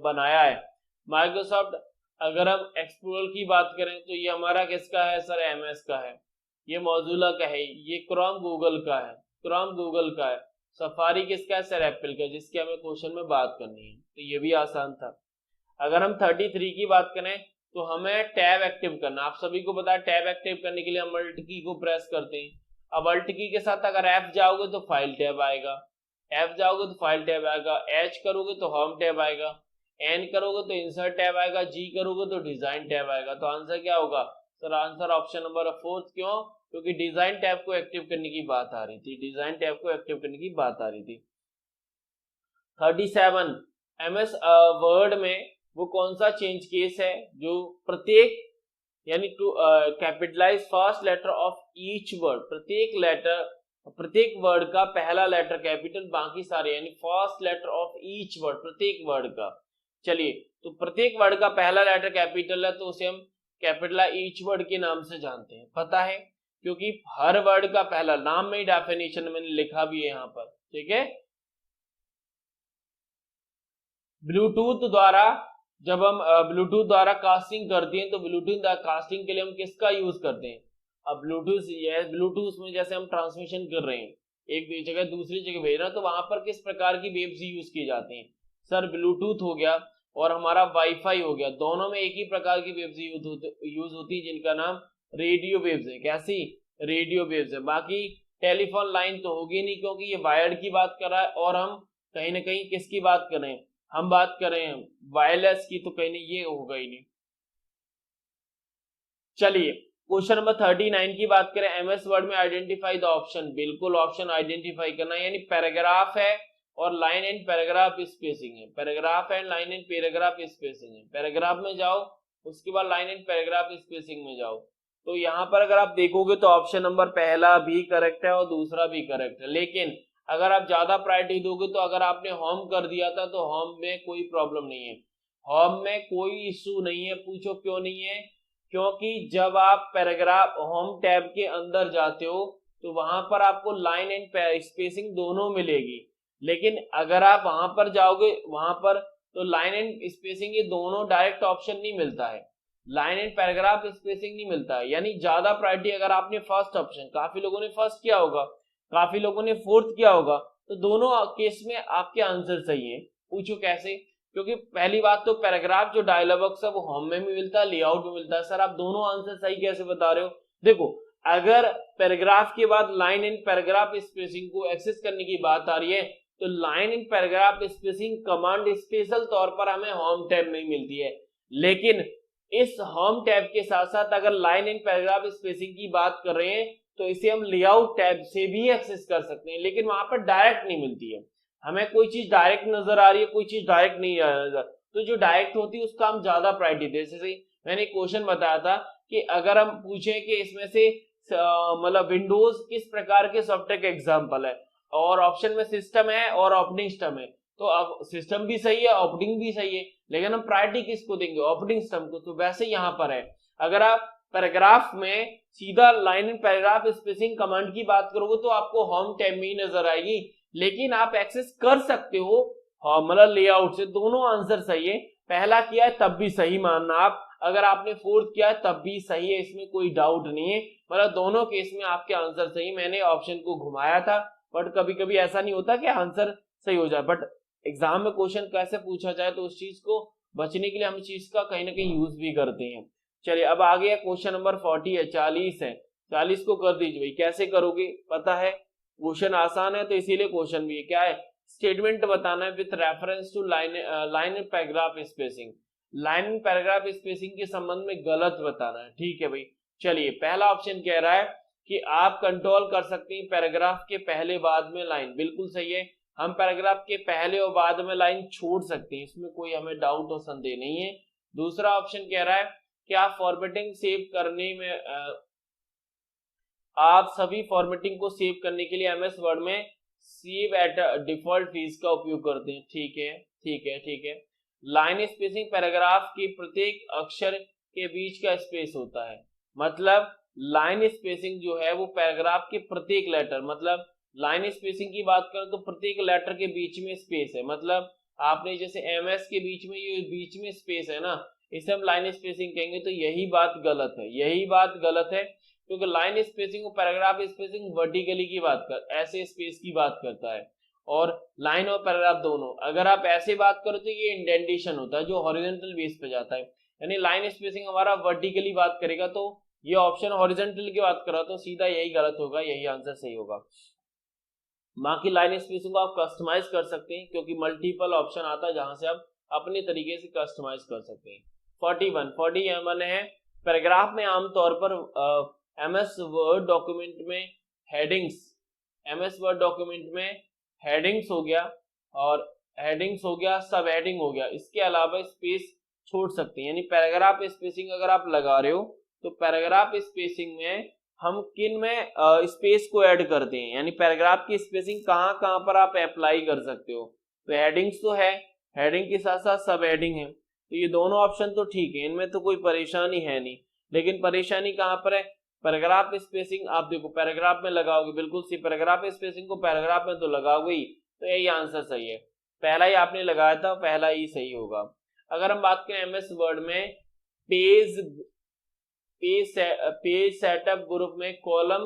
बनाया है, माइक्रोसॉफ्ट। अगर हम एक्सप्लोरर की बात करें तो ये हमारा किसका है सर, एमएस का है। ये मौजूला का है, ये क्रोम गूगल का है, क्रोम गूगल का है। सफारी किसका है सर, एप्पल का, जिसके हमें क्वेश्चन में बात करनी है, तो ये भी आसान था। अगर हम 33 की बात करें तो हमें टैब एक्टिव करना, आप सभी को पता है टैब एक्टिव करने के लिए हम अल्ट की को प्रेस करते हैं। अब अल्ट की के साथ अगर एफ जाओगे तो फाइल टैब आएगा, एफ जाओगे तो फाइल टैब आएगा, एच करोगे तो होम टैब आएगा, एन करोगे तो इंसर्ट टैब आएगा, जी करोगे तो डिजाइन टैब आएगा। तो आंसर क्या होगा सर, आंसर ऑप्शन नंबर 4। क्यों, क्योंकि डिजाइन टैब को एक्टिव करने की बात आ रही थी, डिजाइन टैब को एक्टिव करने की बात आ रही थी। 37 एमएस वर्ड में वो कौन सा चेंज केस है जो प्रत्येक यानी to capitalize first letter of each word, प्रत्येक वर्ड का पहला लेटर कैपिटल, बाकी सारे यानी first letter of each word, प्रत्येक वर्ड का। चलिए, तो प्रत्येक वर्ड का पहला लेटर कैपिटल है तो उसे हम कैपिटल ईच वर्ड के नाम से जानते हैं, पता है, क्योंकि हर वर्ड का पहला, नाम में ही डेफिनेशन मैंने लिखा भी है यहाँ पर, ठीक है। ब्लूटूथ द्वारा जब हम ब्लूटूथ द्वारा कास्टिंग करते हैं तो ब्लूटूथ कास्टिंग के लिए हम किसका यूज करते हैं। अब ब्लूटूथ में जैसे हम ट्रांसमिशन कर रहे हैं, एक जगह दूसरी जगह भेज रहे हैं, तो वहां पर किस प्रकार की वेव्स यूज की जाती हैं सर, ब्लूटूथ हो गया और हमारा वाईफाई हो गया, दोनों में एक ही प्रकार की वेव्स यूज होती है, जिनका नाम रेडियो वेव्स है। कैसी, रेडियो वेव्स है। बाकी टेलीफोन लाइन तो होगी नहीं, क्योंकि ये वायर्ड की बात कर रहा है और हम कहीं ना कहीं किसकी बात कर रहे हैं, हम बात कर रहे हैं वायरलेस की, तो कहीं नहीं ये होगा ही नहीं। चलिए क्वेश्चन नंबर 39 की बात करें, एमएस वर्ड में आइडेंटिफाई द ऑप्शन, बिल्कुल ऑप्शन आइडेंटिफाई करना है, यानी पैराग्राफ है और लाइन एंड पैराग्राफ स्पेसिंग है, paragraph and line and paragraph spacing है, पैराग्राफ में जाओ उसके बाद लाइन एंड पैराग्राफ स्पेसिंग में जाओ। तो यहाँ पर अगर आप देखोगे तो ऑप्शन नंबर पहला भी करेक्ट है और दूसरा भी करेक्ट है, लेकिन अगर आप ज्यादा प्रायोरिटी दोगे तो अगर आपने होम कर दिया था तो होम में कोई प्रॉब्लम नहीं है, होम में कोई इश्यू नहीं है, पूछो क्यों नहीं है, क्योंकि जब आप पैराग्राफ होम टैब के अंदर जाते हो तो वहां पर आपको लाइन एंड स्पेसिंग दोनों मिलेगी, लेकिन अगर आप वहां पर जाओगे वहां पर तो लाइन एंड स्पेसिंग ये दोनों डायरेक्ट ऑप्शन नहीं मिलता है, लाइन एंड पैराग्राफ स्पेसिंग नहीं मिलता है, यानी ज्यादा प्रायोरिटी अगर आपने फर्स्ट ऑप्शन, काफी लोगों ने फर्स्ट किया होगा, काफी लोगों ने फोर्थ किया होगा, तो दोनों केस में आपके आंसर सही है। पूछो कैसे, क्योंकि पहली बात तो पैराग्राफ जो डायलॉग बॉक्स है वो होम में भी मिलता है, लेआउट में मिलता है। सर आप दोनों आंसर सही कैसे बता रहे हो, देखो अगर पैराग्राफ के बाद लाइन एंड पैराग्राफ स्पेसिंग को एक्सेस करने की बात आ रही है तो line and paragraph spacing command special तौर पर हमें होम टैब में मिलती है, लेकिन इस होम टैब के साथ साथ अगर लाइन एंड पैराग्राफ स्पेसिंग की बात कर रहे हैं तो इसे हम लेआउट टैब से भी एक्सेस कर सकते हैं, लेकिन वहां पर डायरेक्ट नहीं मिलती है, हमें कोई चीज डायरेक्ट नजर आ रही है, कोई चीज डायरेक्ट नहीं नजर, तो जो डायरेक्ट होती है उसका हम ज्यादा प्रायोरिटी देते हैं। जैसे मैंने क्वेश्चन बताया था कि अगर हम पूछें कि इसमें से मतलब विंडोज किस प्रकार के सॉफ्टवेयर का एग्जांपल है, और ऑप्शन में सिस्टम है और ऑपरेटिंग सिस्टम है, तो अब सिस्टम भी सही है ऑपरेटिंग भी सही है, लेकिन हम प्रायोरिटी किसको देंगे, ऑपरेटिंग सिस्टम को। तो वैसे यहाँ पर है, अगर आप पैराग्राफ में सीधा line and paragraph spacing command की बात करोगे तो आपको होम टैब में ही नजर आएगी, लेकिन आप एक्सेस कर सकते हो मतलब लेआउट से। दोनों आंसर सही है, पहला किया है तब भी सही मानना आप, अगर आपने फोर्थ किया है तब भी सही है, इसमें कोई डाउट नहीं है, मतलब दोनों केस में आपके आंसर सही। मैंने ऑप्शन को घुमाया था, बट कभी कभी ऐसा नहीं होता कि आंसर सही हो जाए, बट एग्जाम में क्वेश्चन कैसे पूछा जाए तो उस चीज को बचने के लिए हम इस चीज का कहीं ना कहीं यूज भी करते हैं। चलिए अब आ गया क्वेश्चन नंबर 40 है, 40 है, 40 को कर दीजिए भाई। कैसे करोगे पता है, क्वेश्चन आसान है तो इसीलिए क्वेश्चन भी है, क्या है, स्टेटमेंट बताना है with reference to line and paragraph spacing, line and paragraph spacing के संबंध में गलत बताना है, ठीक है भाई। चलिए पहला ऑप्शन कह रहा है कि आप कंट्रोल कर सकते हैं पैराग्राफ के पहले बाद में लाइन, बिल्कुल सही है, हम पैराग्राफ के पहले और बाद में लाइन छोड़ सकते हैं, इसमें कोई हमें डाउट और संदेह नहीं है। दूसरा ऑप्शन कह रहा है कि आप फॉर्मेटिंग सेव करने में आप सभी फॉर्मेटिंग को सेव करने के लिए एमएस वर्ड में सेव एट डिफॉल्ट फीस का उपयोग करते हैं, ठीक है ठीक है ठीक है। लाइन स्पेसिंग पैराग्राफ के प्रत्येक अक्षर के बीच का स्पेस होता है, मतलब लाइन स्पेसिंग जो है वो पैराग्राफ के प्रत्येक लेटर, मतलब लाइन स्पेसिंग की बात करें तो प्रत्येक लेटर के बीच में स्पेस है, मतलब आपने जैसे एमएस के बीच में ये बीच में स्पेस है ना, इसे हम लाइन स्पेसिंग कहेंगे, तो यही बात गलत है, यही बात गलत है, क्योंकि लाइन स्पेसिंग और पैराग्राफ स्पेसिंग वर्टिकली की बात कर, ऐसे स्पेस की बात करता है, और लाइन और पैराग्राफ दोनों अगर आप ऐसे बात करो तो ये इंडेंटेशन होता है जो हॉरिजॉन्टल बेस पे जाता है, यानी लाइन स्पेसिंग हमारा वर्टिकली बात करेगा, तो ये ऑप्शन हॉरिजॉन्टल की बात कर रहा तो सीधा यही गलत होगा, यही आंसर सही होगा। बाकी लाइन स्पेसिंग को आप कस्टमाइज कर सकते हैं क्योंकि मल्टीपल ऑप्शन आता है जहां से आप अपने तरीके से कस्टमाइज कर सकते हैं। 41 है, पैराग्राफ में आमतौर पर एमएस वर्ड डॉक्यूमेंट में हेडिंग्स, एमएस वर्ड डॉक्यूमेंट में हेडिंग्स हो गया और हेडिंग्स हो गया, सब हेडिंग हो गया, इसके अलावा स्पेस छोड़ सकते हैं, यानी पैराग्राफ स्पेसिंग अगर आप लगा रहे हो तो पैराग्राफ स्पेसिंग में हम किन में स्पेस को ऐड करते हैं, यानी पैराग्राफ की स्पेसिंग कहां कहां पर आप अप्लाई कर सकते हो, तो हेडिंग्स तो है, हेडिंग के साथ साथ सब हेडिंग है, तो ये दोनों ऑप्शन तो ठीक है, इनमें तो कोई परेशानी है नहीं, लेकिन परेशानी कहां पर है, पैराग्राफ स्पेसिंग आप देखो पैराग्राफ में लगाओगे, बिल्कुल सी पैराग्राफ स्पेसिंग को पैराग्राफ में तो लगाओगे ही, तो यही आंसर सही है, पहला ही आपने लगाया था पहला ही सही होगा। अगर हम बात करें एमएस वर्ड में पेज सेटअप ग्रुप में कॉलम,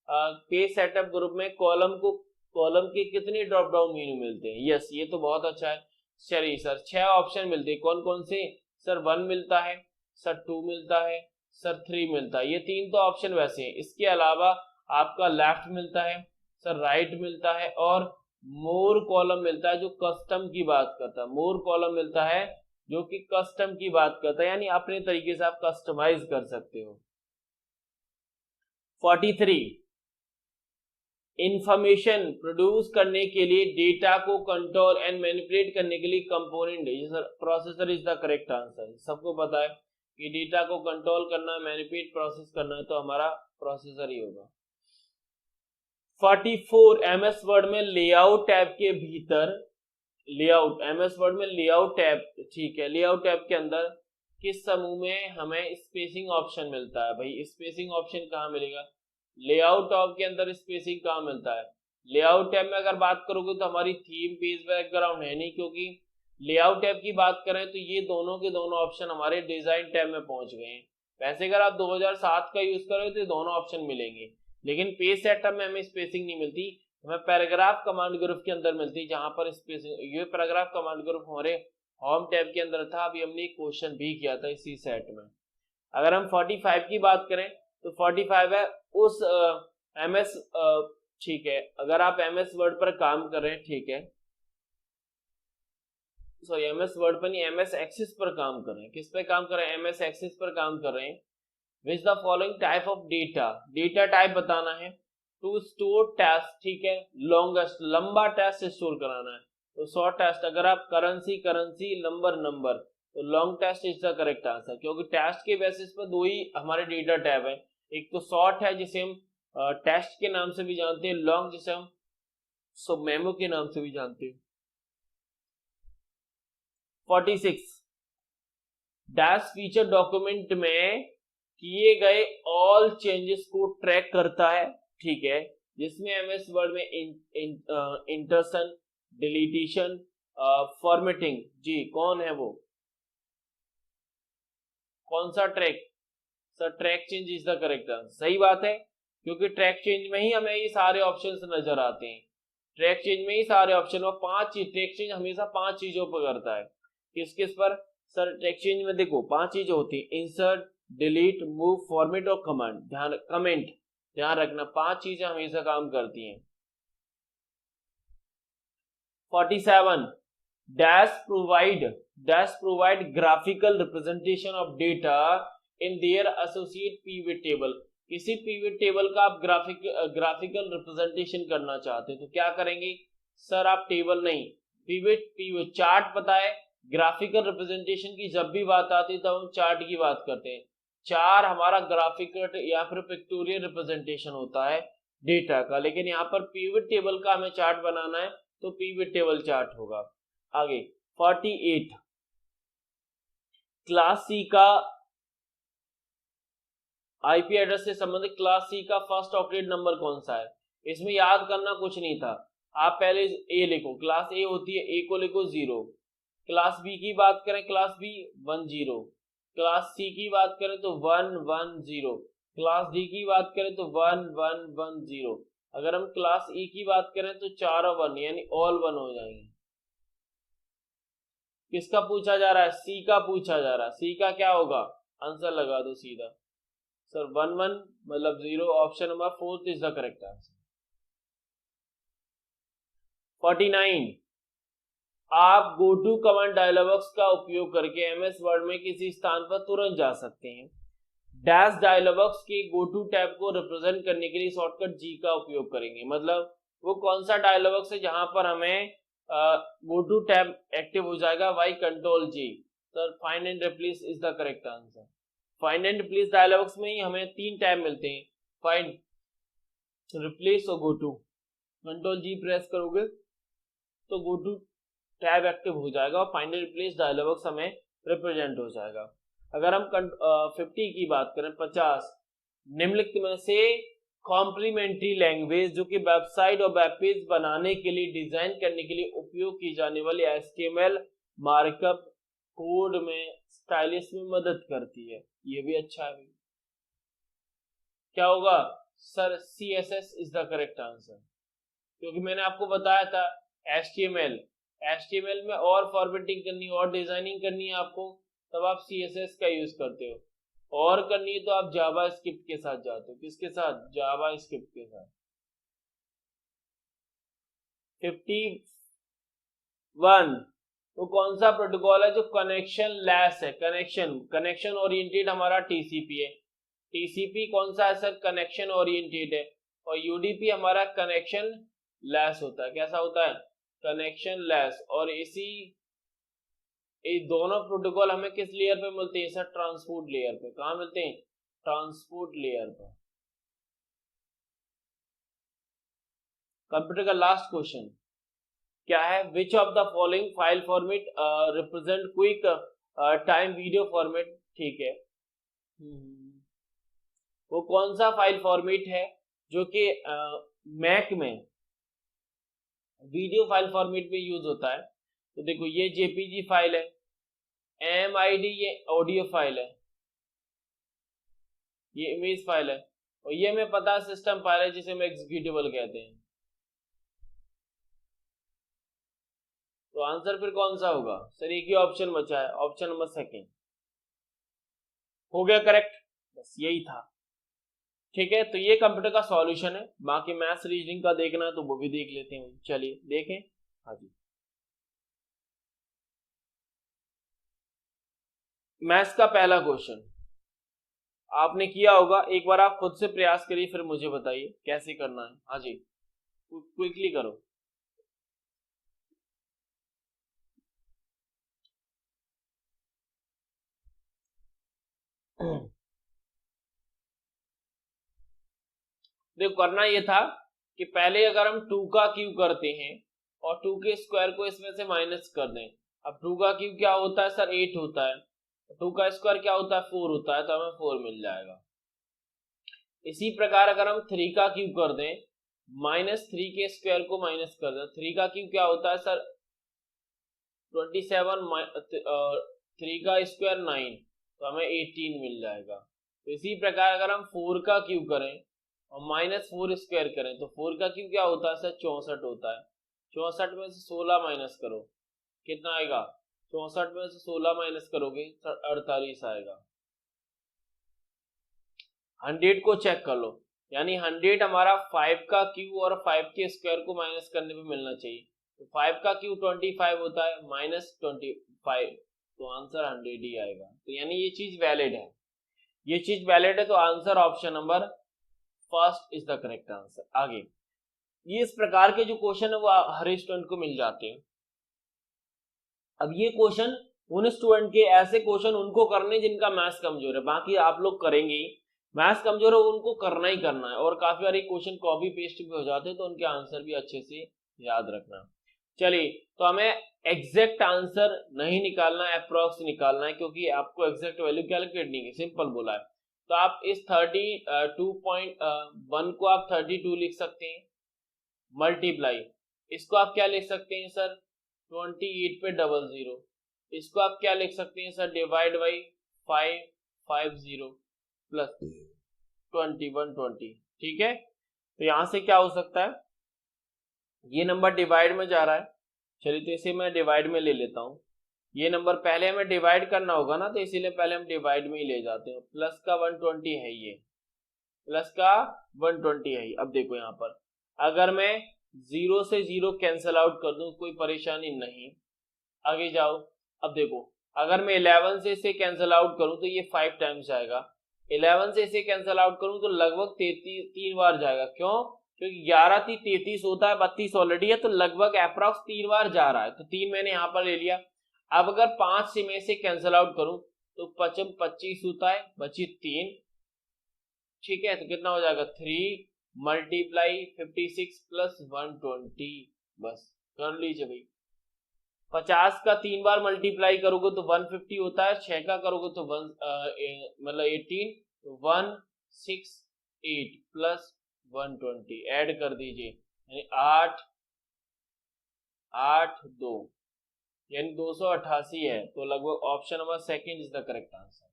पेज सेटअप ग्रुप में कॉलम के कितने ड्रॉप डाउन मेन्यू मिलते हैं, यस ये तो बहुत अच्छा है। चलिए सर 6 ऑप्शन मिलते हैं, कौन कौन से, सर 1 मिलता है, सर 2 मिलता है, सर 3 मिलता है, ये 3 तो ऑप्शन वैसे हैं, इसके अलावा आपका लेफ्ट मिलता है, सर राइट मिलता है और मोर कॉलम मिलता है जो कस्टम की बात करता है, मोर कॉलम मिलता है जो कि कस्टम की बात करता है, यानी अपने तरीके से आप कस्टमाइज कर सकते हो। 43, इंफॉर्मेशन प्रोड्यूस करने के लिए डेटा को कंट्रोल एंड मैनिपुलेट करने के लिए कंपोनेंट है, processor is the correct answer. सबको पता है कि डेटा को कंट्रोल करना, मैनिपुलेट, प्रोसेस करना है तो हमारा प्रोसेसर ही होगा। 44, एमएस वर्ड में लेआउट टैब के भीतर, लेआउट एमएस वर्ड में लेआउट टैब, ठीक है, लेआउट टैब के अंदर किस समूह में हमें स्पेसिंग ऑप्शन मिलता है? भाई स्पेसिंग ऑप्शन कहाँ मिलेगा? लेआउट टैब के अंदर स्पेसिंग कहाँ मिलता है? लेआउट टैब में अगर बात करोगे तो हमारी थीम, पेज बैकग्राउंड है नहीं, क्योंकि लेआउट टैब की बात करें तो ये दोनों के दोनों ऑप्शन हमारे डिजाइन टैब में पहुंच गए हैं। वैसे अगर आप 2007 का यूज करोगे तो दोनों ऑप्शन मिलेंगे, लेकिन पेज सेटअप में हमें स्पेसिंग नहीं मिलती, हमें पैराग्राफ कमांड ग्रुप के अंदर मिलती है, जहां पर स्पेसिंग, ये पैराग्राफ कमांड ग्रुप हमारे होम टैब के अंदर था। अभी हमने एक क्वेश्चन भी किया था इसी सेट में। अगर हम 45 की बात करें तो 45 है उस एमएस, ठीक है, अगर आप एमएस वर्ड पर काम कर रहे हैं, ठीक है, सॉरी एमएस वर्ड पर नहीं, एमएस एक्सेस पर काम कर रहे हैं। किस पे काम कर रहे हैं? एमएस एक्सेस पर काम कर रहे हैं। Which the following type of data, data type बताना है। टू स्टोर टेस्ट, ठीक है, लॉन्गेस्ट, लंबा टेस्ट स्टोर कराना है तो शॉर्ट टेस्ट। अगर आप करेंसी, करेंसी, नंबर, नंबर, तो long test is the correct answer, क्योंकि टेस्ट के बेसिस पर दो ही हमारे डेटा टाइप है। एक तो शॉर्ट है जिसे हम टेस्ट के नाम से भी जानते हैं, लॉन्ग जिसे हम सब मेमो के नाम से भी जानते हैं। 46, डैश फीचर डॉक्यूमेंट में किए गए ऑल चेंजेस को ट्रैक करता है, ठीक है, जिसमें एमएस वर्ड में इंटरसन, डिलीटिशन, फॉर्मेटिंग, जी कौन है वो? कौन सा track? Sir track change is the correct answer. सही बात है, क्योंकि ट्रैक चेंज में ही हमें ये सारे ऑप्शंस नजर आते हैं। ट्रैक चेंज में ही सारे ऑप्शन, और पांच चीज, ट्रैक चेंज हमेशा पांच चीजों पर करता है। किस किस पर? सर ट्रैक चेंज में देखो पांच चीजें होती है, इंसर्ट, डिलीट, मूव, फॉर्मेट और कमांड, ध्यान, कमेंट, ध्यान रखना, पांच चीजें हमेशा काम करती हैं। 47, dash provide graphical representation of data in their associate pivot table। किसी pivot टेबल का आप ग्राफिकल रिप्रेजेंटेशन करना चाहते हैं तो क्या करेंगे? सर आप टेबल नहीं, pivot चार्ट, पता है ग्राफिकल रिप्रेजेंटेशन की जब भी बात आती है तब हम चार्ट की बात करते हैं। चार हमारा ग्राफिकल या फिर पिक्टोरियल रिप्रेजेंटेशन होता है डेटा का, लेकिन यहाँ पर pivot टेबल का हमें चार्ट बनाना है तो pivot टेबल चार्ट होगा। आगे 48, क्लास सी का आईपी एड्रेस से संबंधित क्लास सी का फर्स्ट ऑक्टेट नंबर कौन सा है? इसमें याद करना कुछ नहीं था, आप पहले ए लिखो, क्लास ए होती है, ए को लिखो 0, क्लास बी की बात करें, क्लास बी 10, क्लास सी की बात करें तो 110, क्लास डी की बात करें तो 1110, अगर हम क्लास ई की बात करें तो चारों 1 यानी ऑल 1 हो जाएंगे। किसका पूछा जा रहा है? सी का पूछा जा रहा है। सी का क्या होगा? आंसर लगा दो सीधा। सर 11 मतलब 0, option number 4 is the correct answer. 49, आप go to command dialog box का उपयोग करके एमएस वर्ड में किसी स्थान पर तुरंत जा सकते हैं। डैश डायलॉग बॉक्स के गो टू टैब को रिप्रेजेंट करने के लिए शॉर्टकट जी का उपयोग करेंगे। मतलब वो कौन सा डायलॉग बॉक्स है जहां पर हमें गो टू टैब एक्टिव हो जाएगा? Why control G. Sir find and replace is the correct answer. Find and replace dialog box में ही हमें 3 टैब मिलते हैं, फाइंड, रिप्लेस और go to. Control G press करोगे तो गो टू टैब एक्टिव हो जाएगा और find and replace dialog box हमें रिप्रेजेंट हो जाएगा। अगर हम 50 की बात करें, 50, निम्नलिखित में से कॉम्प्लीमेंट्री लैंग्वेज जो कि वेबसाइट और वेब पेज बनाने के लिए, डिजाइन करने के लिए उपयोग की जाने वाली एचटीएमएल मार्कअप कोड में स्टाइलिश में मदद करती है। ये भी अच्छा है। क्या होगा? Sir CSS is the correct answer, क्योंकि मैंने आपको बताया था एचटीएमएल में और फॉर्मेटिंग करनी है और डिजाइनिंग करनी है आपको, तब आप सीएसएस का यूज करते हो, और करनी है तो आप जावा स्क्रिप्ट के साथ जाते हो। किसके साथ? जावा स्क्रिप्ट के साथ। 51 वो कौन सा प्रोटोकॉल है जो कनेक्शन लेस है, कनेक्शन ओरिएंटेड हमारा टीसीपी है। टीसीपी कौन सा है सर, कनेक्शन ओरिएंटेड है, और यूडीपी हमारा कनेक्शन लेस होता है। कैसा होता है, कनेक्शन लेस। और ये दोनों प्रोटोकॉल हमें किस लेयर पे मिलते हैं सर, ट्रांसपोर्ट लेयर पे। कहाँ मिलते हैं, ट्रांसपोर्ट लेयर पे। कंप्यूटर का लास्ट क्वेश्चन क्या है, which of the following file format represent quick time video format. ठीक है, वो कौन सा फाइल फॉर्मेट है जो कि मैक में वीडियो फाइल फॉर्मेट में यूज होता है। तो देखो ये जेपीजी फाइल है, एमआईडी ये ऑडियो फाइल है, ये इमेज फाइल है, और ये हमें पता है सिस्टम फाइल है जिसे हम एग्जीक्यूटेबल कहते हैं। तो आंसर फिर कौन सा होगा सर, एक ही ऑप्शन बचा है, ऑप्शन नंबर सेकंड हो गया करेक्ट। बस यही था। ठीक है, तो ये कंप्यूटर का सॉल्यूशन है। बाकी मैथ्स रीजनिंग का देखना है तो वो भी देख लेते हैं, चलिए देखें। हाँ जी, मैथ्स का पहला क्वेश्चन आपने किया होगा, एक बार आप खुद से प्रयास करिए फिर मुझे बताइए कैसे करना है। हाँ जी, क्विकली करो। देखो करना ये था कि पहले अगर हम 2 का क्यूब करते हैं और 2 के स्क्वायर को इसमें से माइनस कर दें। अब 2 का क्यूब क्या होता है सर, 8 होता है। 2 का स्क्वायर क्या होता है, 4 होता है, तो हमें 4 मिल जाएगा। इसी प्रकार अगर हम 3 का क्यूब कर दें, -3 के स्क्वायर को माइनस कर दें, 3 का क्यूब क्या होता है सर 27, 3 का स्क्वायर 9, तो हमें 18 मिल जाएगा। तो इसी प्रकार अगर हम 4 का क्यूब करें और -4 स्क्वायर करें तो 4 का क्यूब क्या होता है सर 64 होता है। 64 में से 16 माइनस करो, कितना आएगा, 64 में से 16 माइनस करोगे 48 आएगा। 100 को चेक कर लो, यानी 100 हमारा 5 का क्यूब और 5 के स्क्वायर को माइनस करने पे मिलना चाहिए। तो 5 का क्यूब 25 होता है, -25, तो आंसर 100 ही आएगा। तो यानी ये चीज वैलिड है, ये चीज वैलिड है, तो answer option number first is the correct answer. आगे ये इस प्रकार के जो क्वेश्चन है वो हर स्टूडेंट को मिल जाते हैं। अब ये क्वेश्चन उन स्टूडेंट के, ऐसे क्वेश्चन उनको करने जिनका मैथ्स कमजोर है, बाकी आप लोग करेंगे ही। मैथ्स कमजोर है उनको करना ही करना है, और काफी सारे क्वेश्चन कॉपी पेस्ट भी हो जाते हैं तो उनके आंसर भी अच्छे से याद रखना। चलिए, तो हमें एग्जैक्ट आंसर नहीं निकालना, अप्रोक्स निकालना है, क्योंकि आपको एग्जैक्ट वैल्यू कैलकुलेट नहीं है, सिंपल बोला है। तो आप इस 32.1 को आप 32 लिख सकते हैं, मल्टीप्लाई इसको आप क्या लिख सकते हैं सर 28 पे 00, इसको आप क्या लिख सकते हैं सर डिवाइड बाई 550 प्लस 2120। ठीक है, तो यहां से क्या हो सकता है, ये नंबर डिवाइड में जा रहा है, चलिए तो इसे मैं डिवाइड में ले लेता हूं। ये नंबर पहले हमें डिवाइड करना होगा ना, तो इसीलिए पहले हम डिवाइड में ही ले जाते हैं। प्लस का 120 है, ये प्लस का 120 है। अब देखो यहाँ पर अगर मैं 0 से 0 कैंसिल आउट कर दूं कोई परेशानी नहीं। आगे जाओ, अब देखो अगर मैं 11 से इसे कैंसिल आउट करूं तो ये 5 टाइम्स जाएगा। 11 से इसे कैंसिल आउट करूं तो लगभग 3 बार जाएगा। क्यों, क्योंकि 11 3 33 होता है, 32 ऑलरेडी है, तो लगभग अप्रॉक्स 3 बार जा रहा है, तो 3 मैंने यहाँ पर ले लिया। अब अगर 5 से मैं इसे कैंसिल आउट करूं तो 5 25 होता है, बची 3। ठीक है, तो कितना हो जाएगा 3 मल्टीप्लाई 56 प्लस 120, बस कर लीजिए भाई। 50 का 3 बार मल्टीप्लाई करोगे तो 150 होता है, 6 का करोगे तो मतलब 18, 168 प्लस 120 ऐड कर दीजिए, यानी 8 8 2 यानी 288 है। तो लगभग option number second is the correct answer.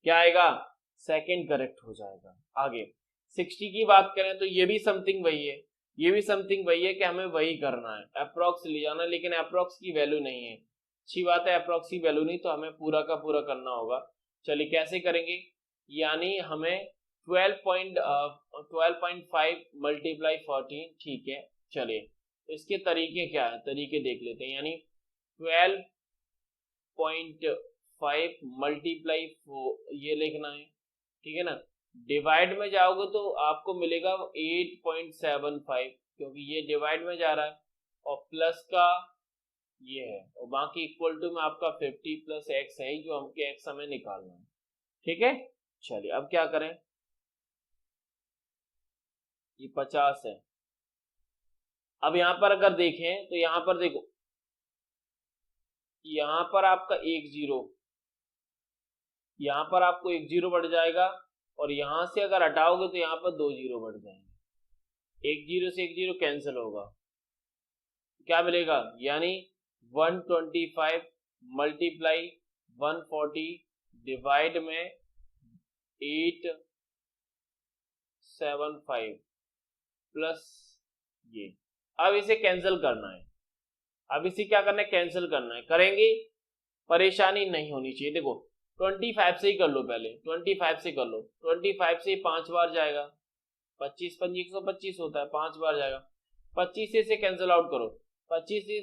क्या आएगा, सेकंड करेक्ट हो जाएगा। आगे 60 की बात करें तो ये भी समथिंग वही है, ये भी समथिंग वही है कि हमें वही करना है, अप्रोक्स ले जाना है, लेकिन अप्रोक्स की वैल्यू नहीं है। अच्छी बात है, अप्रोक्स की वैल्यू नहीं तो हमें पूरा का पूरा करना होगा। चलिए कैसे करेंगे, यानी हमें 12.5 मल्टीप्लाई 14। ठीक है, चलिए इसके तरीके क्या है, तरीके देख लेते हैं। यानी 12.5 मल्टीप्लाई 4 ये लिखना है, ठीक है ना। डिवाइड में जाओगे तो आपको मिलेगा 8.75 क्योंकि ये डिवाइड में जा रहा है, और प्लस का ये है, और बाकी इक्वल टू में आपका 50 प्लस एक्स है जो हमके एक्स हमें निकालना है, ठीक है। चलिए अब क्या करें, ये 50 है। अब यहां पर अगर देखें तो यहां पर देखो, यहां पर आपका 1 0, यहां पर आपको 1 0 बढ़ जाएगा, और यहां से अगर हटाओगे तो यहां पर 2 0 बढ़ जाएंगे। 1 0 से 1 0 कैंसिल होगा, क्या मिलेगा, यानी 125 मल्टीप्लाई 140 डिवाइड में 875 प्लस ये। अब इसे कैंसिल करना है, अब इसे क्या करना है, कैंसिल करना है, करेंगे, परेशानी नहीं होनी चाहिए। देखो 25 से ही कर लो, पहले 25 से कर लो, 25 से 5 बार जाएगा, 25 5 125 होता है, 5 बार जाएगा। 25 से इसे कैंसिल आउट करो, 25 से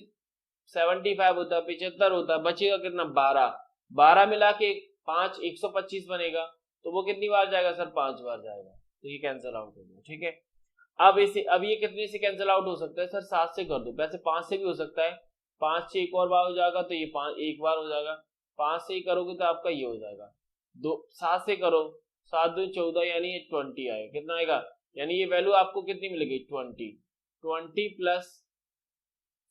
75 होता है, 75 होता है, बचेगा कितना, 12, 12 मिला के 5 125 बनेगा, तो वो कितनी बार जाएगा सर, 5 बार जाएगा, तो ये कैंसिल आउट हो गया, ठीक है। अब इसे, अब ये कितने से कैंसिल आउट हो सकता है सर, 7 से कर दो, वैसे 5 से भी हो सकता है, 5 से एक और बार हो जाएगा तो ये 5 एक बार हो जाएगा, 5 से ही करोगे तो आपका ये हो जाएगा, 7 से करो, 7 2 14 यानी ये 20 आएगा, कितना आएगा, यानी ये वैल्यू आपको कितनी मिलेगी, 20 प्लस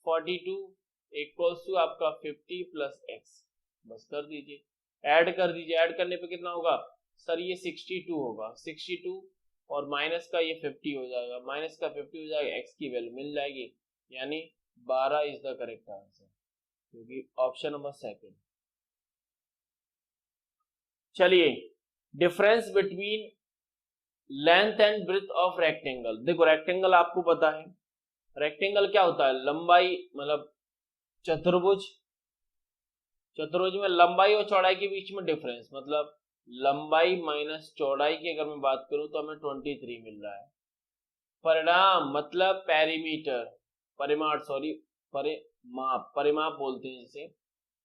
42 इक्वल्स टू आपका 50 प्लस एक्स, बस कर दीजिए, ऐड कर दीजिए, ऐड करने पे कितना होगा सर, ये 62 होगा, 62 और माइनस का ये 50 हो जाएगा, माइनस का 50 हो जाएगा, एक्स की वैल्यू मिल जाएगी, यानी 12 इज द करेक्ट आंसर, क्योंकि ऑप्शन नंबर सेकंड। चलिए, difference between length and breadth of rectangle. देखो रेक्टेंगल आपको पता है, रेक्टेंगल क्या होता है, लंबाई मतलब चतुर्भुज, चतुर्भुज में लंबाई और चौड़ाई के बीच में डिफरेंस, मतलब लंबाई माइनस चौड़ाई की अगर मैं बात करूं तो हमें 23 मिल रहा है। परिणाम मतलब पेरीमीटर, परिमाण सॉरी, परिमाप, परिमाप बोलते हैं जिसे,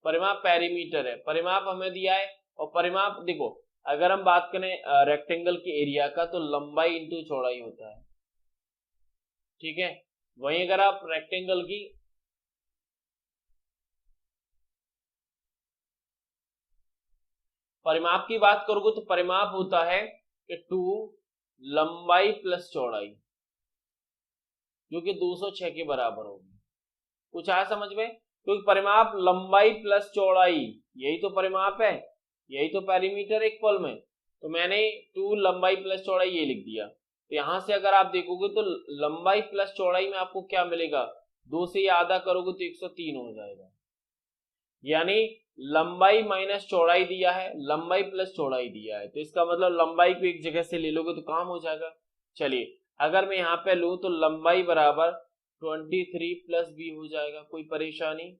परिमाप पेरीमीटर है, परिमाप हमें दिया है, और परिमाप देखो अगर हम बात करें रेक्टेंगल के एरिया का तो लंबाई इंटू चौड़ाई होता है, ठीक है। वहीं अगर आप रेक्टेंगल की परिमाप की बात करोगे तो परिमाप होता है कि 2 लंबाई प्लस चौड़ाई, जो कि 206 के बराबर होगी। कुछ आया समझ में, क्योंकि परिमाप लंबाई प्लस चौड़ाई, यही तो परिमाप है, यही तो पेरीमीटर एक पल में, तो मैंने 2 लंबाई प्लस चौड़ाई ये लिख दिया, तो यहां से अगर आप देखोगे तो लंबाई प्लस चौड़ाई में आपको क्या मिलेगा, 2 से ये आधा करोगे तो 103 हो जाएगा, यानी लंबाई माइनस चौड़ाई दिया है, लंबाई प्लस चौड़ाई दिया है, तो इसका मतलब लंबाई को एक जगह से ले लोगे तो काम हो जाएगा। चलिए अगर मैं यहाँ पे लूं तो लंबाई बराबर 23 प्लस बी हो जाएगा, कोई परेशानी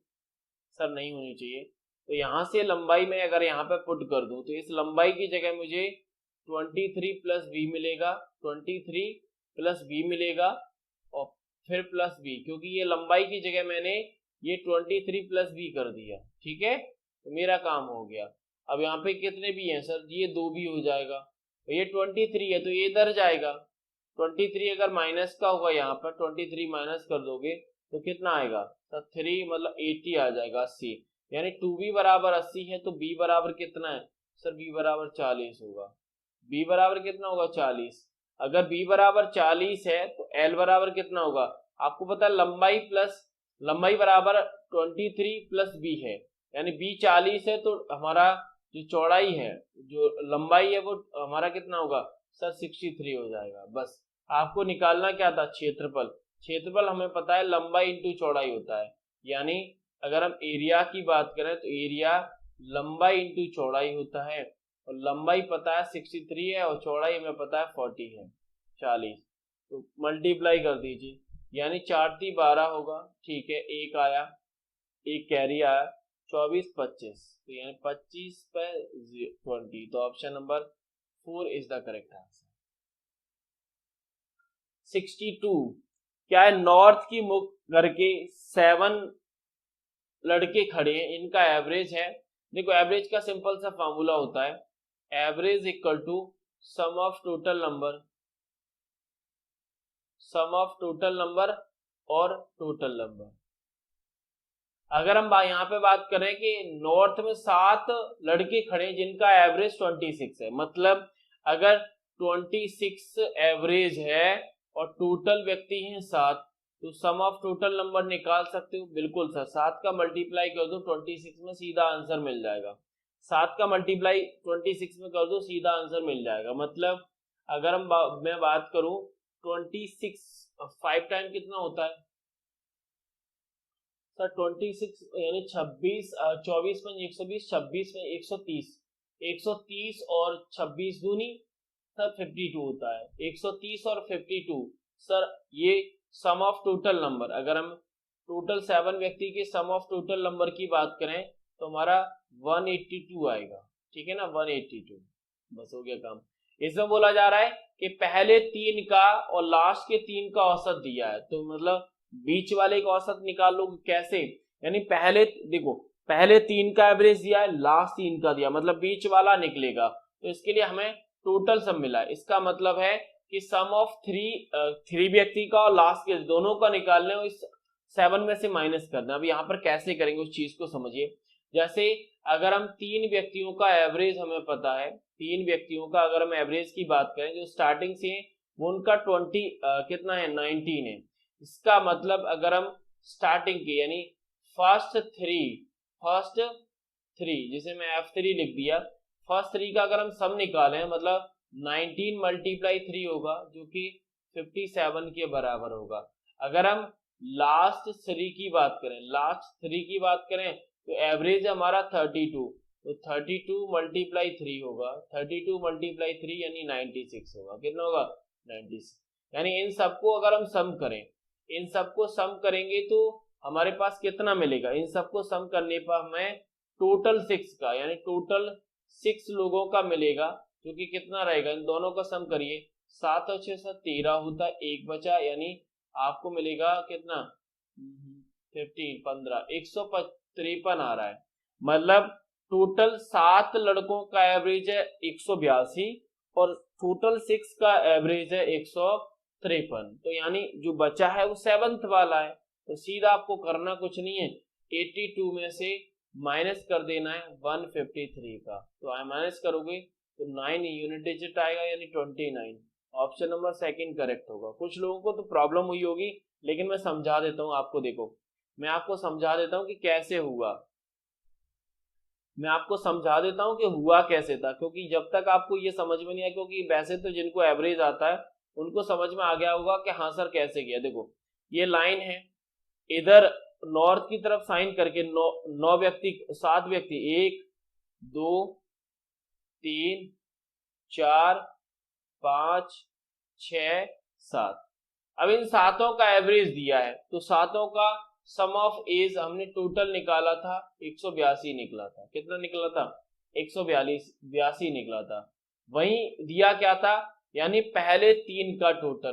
सर नहीं होनी चाहिए। तो यहां से लंबाई में अगर यहाँ पे पुट कर दूं तो इस लंबाई की जगह मुझे 23 प्लस बी मिलेगा, 23 प्लस बी मिलेगा, और फिर प्लस बी, क्योंकि ये लंबाई की जगह मैंने ये 23 प्लस बी कर दिया, ठीक है, तो मेरा काम हो गया। अब यहाँ पे कितने भी हैं सर, ये 2 भी हो जाएगा, तो ये 23 है तो ये इधर जाएगा, 23 अगर माइनस का होगा यहाँ पर 23 माइनस कर दोगे तो कितना आएगा सर, 3 मतलब 80 आ जाएगा, 80, यानी 2b बराबर 80 है, तो b बराबर कितना है सर, b बराबर 40 होगा, b बराबर कितना होगा 40। अगर b बराबर 40 है तो l बराबर कितना होगा, आपको पता है लंबाई प्लस लंबाई बराबर 23 प्लस b है, यानी b 40 है तो हमारा जो चौड़ाई है, जो लंबाई है वो हमारा कितना होगा सर, 63 हो जाएगा। बस आपको निकालना क्या था, क्षेत्रफल, क्षेत्रफल हमें पता है लंबाई इंटू चौड़ाई होता है, यानी अगर हम एरिया की बात करें तो एरिया लंबाई इंटू चौड़ाई होता है, और लंबाई पता है 63 है और चौड़ाई हमें पता है 40 है, 40, तो मल्टीप्लाई कर दीजिए, यानी 4 3 12 होगा, ठीक है, एक आया, एक कैरी आया, 24 25, तो यानी 25 पे 20, तो option number 4 is the correct answer. 62 क्या है, नॉर्थ की करके 7 लड़के खड़े हैं, इनका एवरेज है। देखो एवरेज का सिंपल सा फॉर्मूला होता है, average equal to sum of total number, sum of total number और टोटल नंबर। अगर हम यहाँ पे बात करें कि नॉर्थ में 7 लड़के खड़े जिनका एवरेज 26 है, मतलब अगर 26 एवरेज है और टोटल व्यक्ति हैं 7, तो सम ऑफ टोटल नंबर निकाल सकते हो। बिल्कुल सर, 7 का मल्टीप्लाई कर दो 26 में, सीधा आंसर मिल जाएगा। 7 का मल्टीप्लाई 26 में कर दो, सीधा आंसर मिल जाएगा। मतलब अगर मैं बात करूं 26 5 टाइम कितना होता है सर? 26 यानी 26, 24 में 120, 26 में 130, 130 और 26 दूनी सर 52 होता है। 130 और 52 सर, ये सम ऑफ टोटल नंबर। अगर हम टोटल 7 व्यक्ति के सम ऑफ टोटल नंबर की बात करें तो हमारा 182 आएगा, ठीक है ना, 182। बस हो गया काम। इसमें बोला जा रहा है कि पहले 3 का और लास्ट के 3 का औसत दिया है, तो मतलब बीच वाले का औसत निकाल लो कैसे, यानी पहले देखो पहले 3 का एवरेज दिया है, लास्ट 3 का दिया, मतलब बीच वाला निकलेगा। तो इसके लिए हमें टोटल सम मिला है। इसका मतलब है कि सम ऑफ 3 व्यक्ति का और लास्ट के दोनों का निकालने और इस 7 में से माइनस करना। अब यहाँ पर कैसे करेंगे उस चीज को समझिए। जैसे अगर हम 3 व्यक्तियों का एवरेज हमें पता है, 3 व्यक्तियों का अगर हम एवरेज की बात करें जो स्टार्टिंग से वो उनका 20 कितना है 19 है। इसका मतलब अगर हम स्टार्टिंग के यानी फर्स्ट थ्री जिसे मैं F3 लिख दिया, फर्स्ट 3 का अगर हम सम निकालें मतलब 19 मल्टीप्लाई 3 होगा जो कि 57 के बराबर होगा। अगर हम लास्ट 3 की बात करें तो एवरेज हमारा 32, तो 32 मल्टीप्लाई 3 होगा, 32 मल्टीप्लाई 3 यानी 96 होगा। कितना होगा 96। यानी इन सबको अगर हम सम करें, इन सबको सम करेंगे तो हमारे पास कितना मिलेगा, इन सबको सम करने पर हमें टोटल 6 का यानी टोटल 6 लोगों का मिलेगा, जो कि कितना रहेगा, इन दोनों का सम करिए, 7 और 6 से 13 होता है, एक बचा, यानी आपको मिलेगा कितना 15 153 आ रहा है। मतलब टोटल 7 लड़कों का एवरेज है 182 और टोटल 6 का एवरेज है 153, तो यानी जो बचा है वो 7th वाला है। तो सीधा आपको करना कुछ नहीं है, 82 में से माइनस कर देना है 153 का, तो माइनस करोगे तो 9 यूनिट डिजिट आएगा यानी 29। ऑप्शन नंबर सेकंड करेक्ट होगा। कुछ लोगों को तो प्रॉब्लम हुई होगी, लेकिन मैं समझा देता हूँ आपको। देखो मैं आपको समझा देता हूँ कि कैसे हुआ, मैं आपको समझा देता हूँ कि हुआ कैसे था, क्योंकि जब तक आपको ये समझ में नहीं आया, क्योंकि वैसे तो जिनको एवरेज आता है उनको समझ में आ गया होगा कि हाँ सर कैसे किया। देखो ये लाइन है, इधर नॉर्थ की तरफ साइन करके 9 व्यक्ति 7 व्यक्ति 1 2 3 4 5 6 7। अब इन सातों का एवरेज दिया है, तो सातों का सम ऑफ एज हमने टोटल निकाला था 182 निकला था। कितना निकला था 182 निकला था। वहीं दिया क्या था, यानी पहले 3 का टोटल,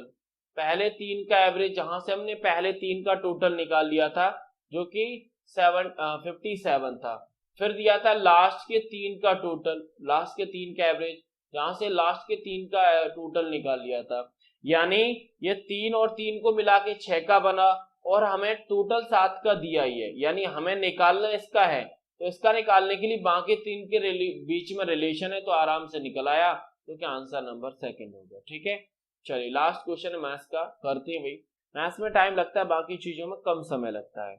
पहले 3 का एवरेज, जहां से हमने पहले 3 का टोटल निकाल लिया था जो कि 57 था। फिर दिया था लास्ट के 3 का टोटल, लास्ट के 3 का एवरेज, जहां से लास्ट के 3 का टोटल निकाल लिया था। यानी ये 3 और 3 को मिला के 6 का बना और हमें टोटल 7 का दिया ही है, यानी हमें निकालना इसका है। तो इसका निकालने के लिए बाकी 3 के बीच में रिलेशन है, तो आराम से निकल आया, तो क्या आंसर नंबर सेकंड हो गया। ठीक है, चलिए लास्ट क्वेश्चन है मैथ्स का, करते हैं भाई। मैथ्स में टाइम लगता है, बाकी चीजों में कम समय लगता है।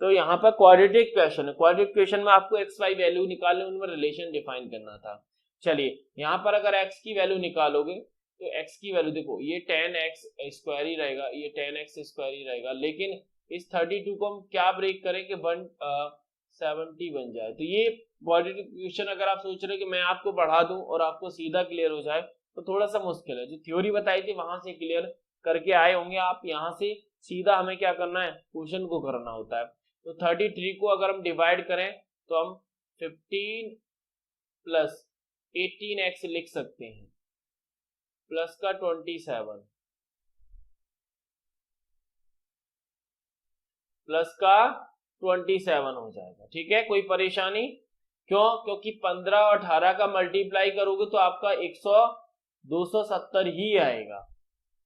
तो यहाँ पर क्वाड्रेटिक क्वेश्चन है, क्वाड्रेटिक क्वेश्चन में आपको एक्स वाई वैल्यू निकालने, उनमें रिलेशन डिफाइन करना था। चलिए यहाँ पर अगर एक्स की वैल्यू निकालोगे तो x की वैल्यू देखो, ये 10x स्क्वायर ही रहेगा, ये 10x स्क्वायर ही रहेगा, लेकिन इस 32 को हम क्या ब्रेक करें कि 170 बन जाए। तो ये क्वाड्रेटिक क्वेश्चन अगर आप सोच रहे हो कि मैं आपको बढ़ा दूं और आपको सीधा क्लियर हो जाए, तो थोड़ा सा मुश्किल है। जो थ्योरी बताई थी वहां से क्लियर करके आए होंगे आप, यहाँ से सीधा हमें क्या करना है, क्वेश्चन को करना होता है। तो 33 को अगर हम डिवाइड करें तो हम 15 प्लस 18x लिख सकते हैं, प्लस का 27, प्लस का 27 हो जाएगा। ठीक है, कोई परेशानी? क्यों? क्योंकि 15 और 18 का मल्टीप्लाई करोगे तो आपका 270 ही आएगा।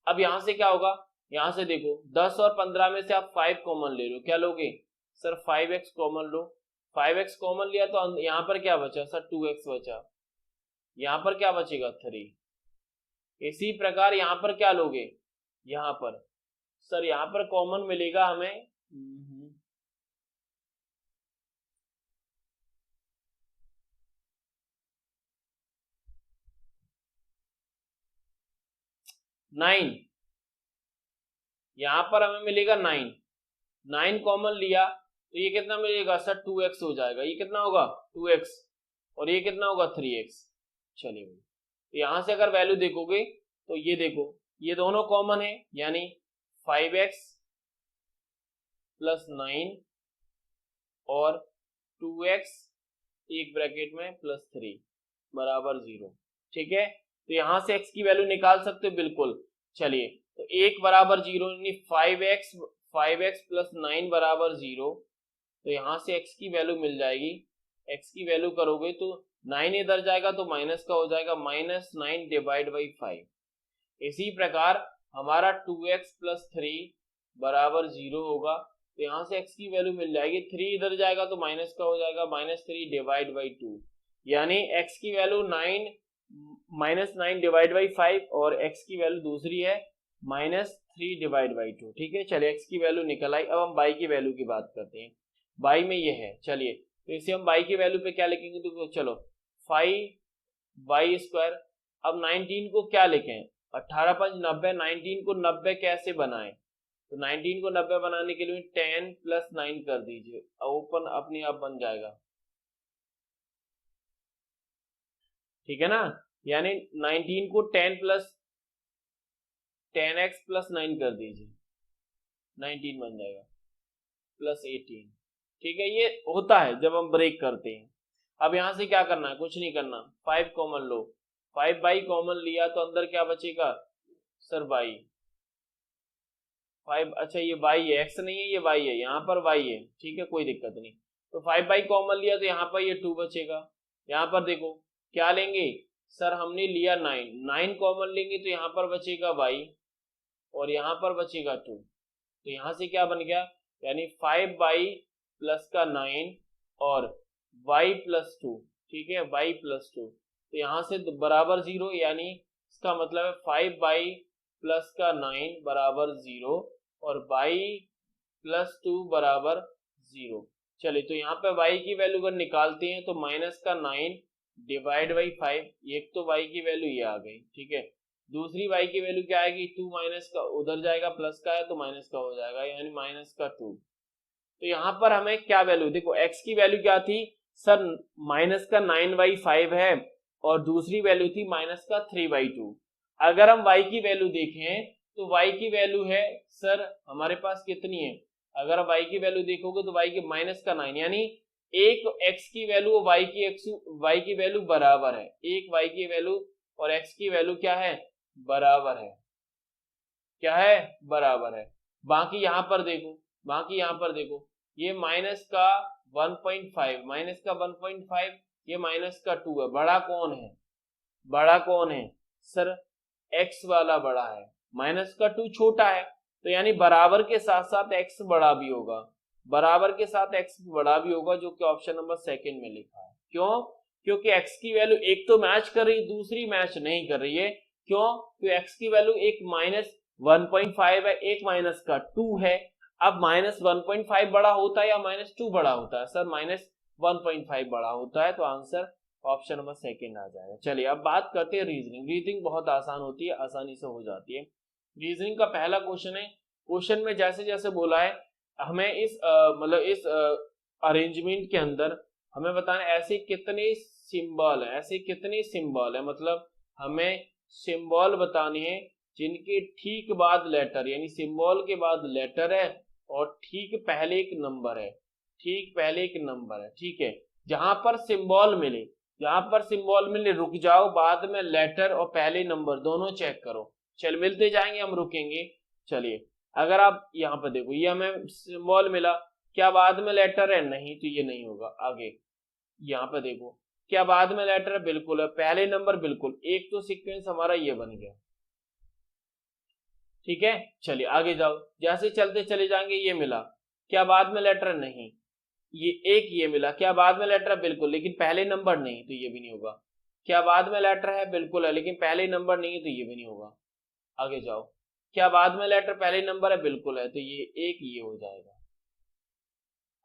अब यहां से क्या होगा, यहां से देखो 10 और 15 में से आप 5 कॉमन ले लो, क्या लोगे सर? 5x कॉमन लो। 5x कॉमन लिया तो यहां पर क्या बचा सर? 2x बचा। यहां पर क्या बचेगा? 3। इसी प्रकार यहां पर क्या लोगे? यहां पर सर यहां पर कॉमन मिलेगा हमें 9। यहां पर हमें मिलेगा 9। 9 कॉमन लिया तो ये कितना मिलेगा सर? 2x हो जाएगा। ये कितना होगा? 2x। और ये कितना होगा? 3x। चलिए भाई, तो यहां से अगर वैल्यू देखोगे तो ये देखो, ये दोनों कॉमन है, यानी 5x प्लस 9 और 2x एक ब्रैकेट में प्लस 3 बराबर 0। ठीक है, तो यहां से x की वैल्यू निकाल सकते हो बिल्कुल। चलिए, तो 1 बराबर 0 यानी 5x प्लस 9 बराबर 0। तो यहां से x की वैल्यू मिल जाएगी। x की वैल्यू करोगे तो 9 इधर जाएगा तो माइनस का हो जाएगा, -9 डिवाइड बाई 5। इसी प्रकार हमारा 2x प्लस 3 बराबर 0 होगा। तो यहाँ से x की वैल्यू मिल जाएगी, 3 इधर जाएगा तो माइनस का हो जाएगा, -3 डिवाइड बाई 2। यानी x की वैल्यू 9 डिवाइड बाई 5 और x की वैल्यू दूसरी है -3 डिवाइड बाई 2। ठीक है, चलिए x की वैल्यू निकल आई। अब हम y की वैल्यू की बात करते हैं। y में ये है, चलिए तो इसे हम y की वैल्यू पे क्या लिखेंगे? तो चलो 5y स्क्वायर। अब 19 को क्या लिखें? 18 5 90। 19 को 90 कैसे बनाएं? तो 19 को 90 बनाने के लिए 10 प्लस 9 कर दीजिए, ओपन अपने आप बन जाएगा। ठीक है ना, यानी 19 को 10x प्लस 9 कर दीजिए, 19 बन जाएगा प्लस 18। ठीक है, ये होता है जब हम ब्रेक करते हैं। अब यहां से क्या करना है? कुछ नहीं करना, 5 कॉमन लो। 5 बाई कॉमन लिया तो अंदर क्या बचेगा सर? y। 5, अच्छा ये y है, x नहीं है, ये y है, यहाँ पर y है। ठीक है, कोई दिक्कत नहीं। तो 5 बाई कॉमन लिया तो यहाँ पर ये 2 बचेगा। यहाँ पर देखो क्या लेंगे सर? हमने लिया 9। 9 कॉमन लेंगे तो यहाँ पर बचेगा y और यहाँ पर बचेगा 2। तो यहाँ से क्या बन गया? यानी 5 बाई प्लस का 9 और y प्लस 2। ठीक है, y प्लस 2। तो यहाँ से बराबर 0, यानी इसका मतलब है 5 बाई प्लस का 9 बराबर 0 और y प्लस 2 बराबर 0। चलिए, तो यहाँ पे y की वैल्यू अगर निकालते हैं तो माइनस का 9 डिवाइड बाई 5। एक तो y की वैल्यू ये आ गई। ठीक है, दूसरी y की वैल्यू क्या आएगी? 2 माइनस का उधर जाएगा, प्लस का है तो माइनस का हो जाएगा, यानी माइनस का 2। तो यहाँ पर हमें क्या वैल्यू देखो, x की वैल्यू क्या थी सर? माइनस का 9/5 है और दूसरी वैल्यू थी माइनस का 3/2। अगर हम y की वैल्यू देखें तो y की वैल्यू है सर हमारे पास कितनी है? अगर y की वैल्यू देखोगे तो y की माइनस का 9, यानी एक x की वैल्यू y की वैल्यू बराबर है। एक y की वैल्यू और x की वैल्यू क्या है? बराबर है। क्या है? बराबर है। बाकी यहाँ पर देखो, ये माइनस का 1.5, माइनस का 1.5, ये माइनस का 2 है। बड़ा कौन है? बड़ा कौन है सर? x वाला बड़ा है, माइनस का 2 छोटा है। तो यानी बराबर के साथ साथ x बड़ा भी होगा, बराबर के साथ x बड़ा भी होगा, जो कि ऑप्शन नंबर सेकंड में लिखा है। क्यों? क्योंकि x की वैल्यू एक तो मैच कर रही, दूसरी मैच नहीं कर रही है। क्यों? क्योंकि x की वैल्यू एक -1.5 है, एक माइनस का 2 है। अब -1.5 बड़ा होता है या -2 बड़ा होता है? सर -1.5 बड़ा होता है, तो आंसर ऑप्शन नंबर सेकंड आ जाएगा। चलिए, अब बात करते हैं रीजनिंग। रीजनिंग बहुत आसान होती है, आसानी से हो जाती है। रीजनिंग का पहला क्वेश्चन है। क्वेश्चन में जैसे जैसे बोला है हमें इस मतलब इस अरेंजमेंट के अंदर हमें बताना ऐसे कितने सिंबल है, ऐसे कितने सिंबल है, मतलब हमें सिंबल बताने हैं जिनके ठीक बाद लेटर, यानी सिंबल के बाद लेटर है और ठीक पहले एक नंबर है, ठीक पहले एक नंबर है। ठीक है, जहां पर सिंबल मिले, जहां पर सिंबल मिले रुक जाओ, बाद में लेटर और पहले नंबर दोनों चेक करो। चल मिलते जाएंगे, हम रुकेंगे। चलिए, अगर आप यहाँ पर देखो ये हमें सिंबल मिला, क्या बाद में लेटर है? नहीं, तो ये नहीं होगा। आगे यहाँ पर देखो, क्या बाद में लेटर है? बिल्कुल है। पहले नंबर बिल्कुल, एक तो सीक्वेंस हमारा ये बन गया। ठीक है, चलिए आगे जाओ। जैसे चलते चले जाएंगे, ये मिला, क्या बाद में लेटर? नहीं। ये एक ये मिला, क्या बाद में लेटर है? बिल्कुल, लेकिन पहले नंबर नहीं, तो ये भी नहीं होगा। क्या बाद में लेटर है? बिल्कुल है, लेकिन पहले नंबर नहीं है, तो ये भी नहीं होगा। आगे जाओ, क्या बाद में लेटर पहले नंबर है? बिल्कुल है, तो ये एक ये हो जाएगा।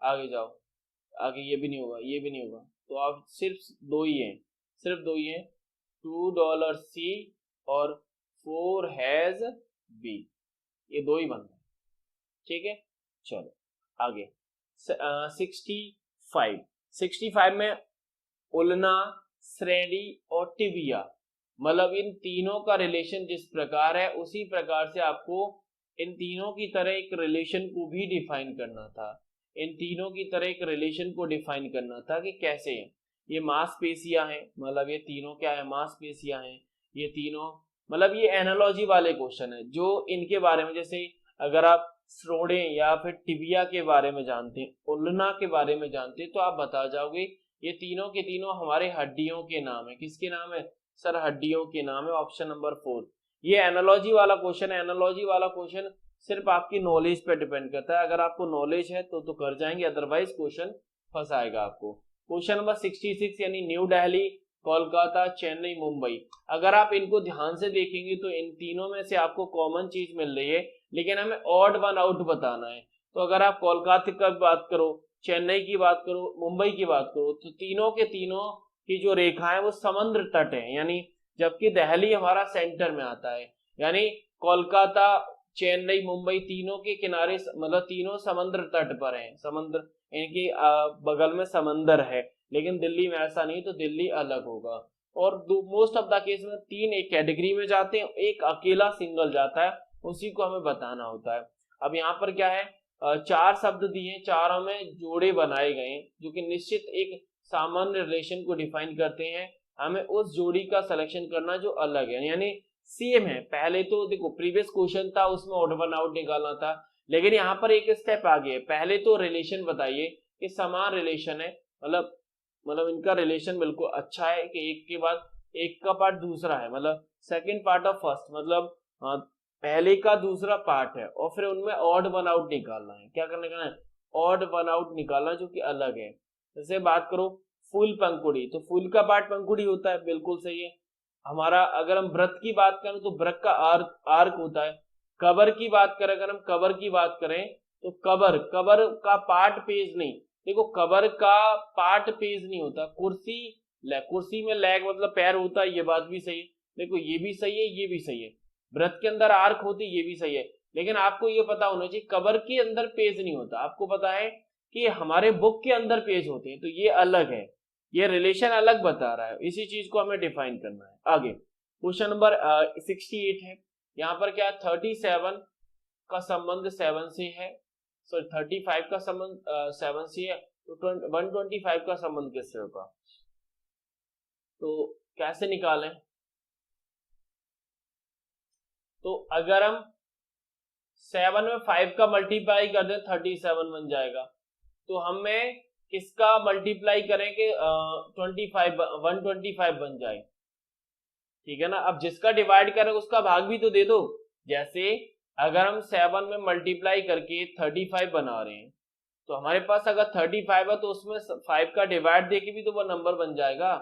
आगे जाओ, आगे ये भी नहीं होगा, ये भी नहीं होगा। तो आप सिर्फ दो ही हैं, सिर्फ दो ही हैं, $2 C और 4 B, ये दो ही बन रहे हैं। ठीक है, चलो आगे 65 में उलना, श्रेणी और टिबिया, मतलब इन तीनों का रिलेशन जिस प्रकार है उसी प्रकार से आपको इन तीनों की तरह एक रिलेशन को भी डिफाइन करना था। इन तीनों की तरह एक रिलेशन को डिफाइन करना था कि कैसे है। ये मांसपेशियां हैं, मतलब ये तीनों क्या है? मांसपेशियां हैं। ये तीनों मतलब ये एनालॉजी वाले क्वेश्चन है जो इनके बारे में, जैसे अगर आप स्रोड़े या फिर टिबिया के बारे में जानते हैं, उलना के बारे में जानते हैं, तो आप बता जाओगे ये तीनों के तीनों हमारे हड्डियों के नाम है। किसके नाम है सर? हड्डियों के नाम है। Option number 4। ये एनालॉजी वाला क्वेश्चन है। एनालॉजी वाला क्वेश्चन सिर्फ आपकी नॉलेज पे डिपेंड करता है। अगर आपको नॉलेज है तो कर जाएंगे, अदरवाइज क्वेश्चन फंसाएगा आपको। क्वेश्चन नंबर 66 यानी न्यू दिल्ली, कोलकाता, चेन्नई, मुंबई। अगर आप इनको ध्यान से देखेंगे तो इन तीनों में से आपको कॉमन चीज मिल रही है, लेकिन हमें ऑड वन आउट बताना है। तो अगर आप कोलकाता की बात करो, चेन्नई की बात करो, मुंबई की बात करो, तो तीनों के तीनों की जो रेखा है वो समुद्र तट है, यानी जबकि दिल्ली हमारा सेंटर में आता है। यानी कोलकाता, चेन्नई, मुंबई तीनों के किनारे, मतलब तीनों समुद्र तट पर हैं। समुद्र इनके बगल में समंदर है, लेकिन दिल्ली में ऐसा नहीं, तो दिल्ली अलग होगा। और मोस्ट ऑफ द केस में तीन एक कैटेगरी में जाते हैं, एक अकेला सिंगल जाता है, उसी को हमें बताना होता है। अब यहाँ पर क्या है, 4 शब्द दिए, चारों में जोड़े बनाए गए हैं जो कि निश्चित एक सामान्य रिलेशन को डिफाइन करते हैं। हमें उस जोड़ी का सिलेक्शन करना जो अलग है, यानी सेम है। पहले तो देखो प्रीवियस क्वेश्चन था उसमें ऑड वन आउट निकालना था, लेकिन यहाँ पर एक स्टेप आगे। पहले तो रिलेशन बताइए कि समान रिलेशन है, मतलब इनका रिलेशन बिल्कुल अच्छा है कि एक के बाद एक का पार्ट दूसरा है, मतलब सेकंड पार्ट ऑफ फर्स्ट, मतलब पहले का दूसरा पार्ट है, और फिर उनमें ऑड वन आउट निकालना है। क्या करने का है? ऑड वन आउट निकालना जो कि अलग है। जैसे बात करो फूल पंखुड़ी, तो फूल का पार्ट पंखुड़ी होता है, बिल्कुल सही है हमारा। अगर हम व्रत की बात करें तो व्रत का आर्क होता है। कबर की बात करें, अगर हम कबर की बात करें तो कबर का पार्ट पेज नहीं, देखो कबर का पार्ट पेज नहीं होता। कुर्सी में लेग मतलब पैर होता है, ये बात भी सही है। देखो ये भी सही है, ये भी सही है। व्रत के अंदर आर्क होती, ये भी सही है, लेकिन आपको ये पता होना चाहिए कबर के अंदर पेज नहीं होता। आपको पता है कि हमारे बुक के अंदर पेज होते हैं, तो ये अलग है, ये रिलेशन अलग बता रहा है। इसी चीज को हमें डिफाइन करना है। आगे क्वेश्चन नंबर 68 है। यहाँ पर क्या 37 का संबंध 7 से है, सॉरी 35 का संबंध 7 से है, तो 125 का संबंध किससे होगा? तो कैसे निकालें? तो अगर हम 7 में 5 का मल्टीप्लाई कर दें 37 बन जाएगा, तो हमें किसका मल्टीप्लाई करेंगे 125 बन जाए। ठीक है ना, अब जिसका डिवाइड करें उसका भाग भी तो दे दो। जैसे अगर हम 7 में मल्टीप्लाई करके 35 बना रहे हैं, तो हमारे पास अगर 35 है तो उसमें 5 का डिवाइड देके भी तो वो नंबर बन जाएगा।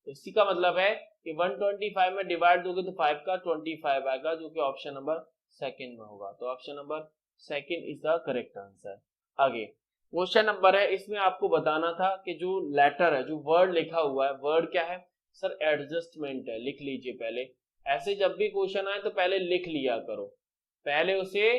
इसी का मतलब है कि 125 में डिवाइड दोगे तो 5 का 25 आएगा, जो कि ऑप्शन नंबर सेकंड में होगा। तो option number second is the correct answer. आगे क्वेश्चन नंबर है, इसमें आपको बताना था कि जो लेटर है, जो वर्ड लिखा हुआ है, वर्ड क्या है सर? एडजस्टमेंट है। लिख लीजिए पहले। ऐसे जब भी क्वेश्चन आए तो पहले लिख लिया करो, पहले उसे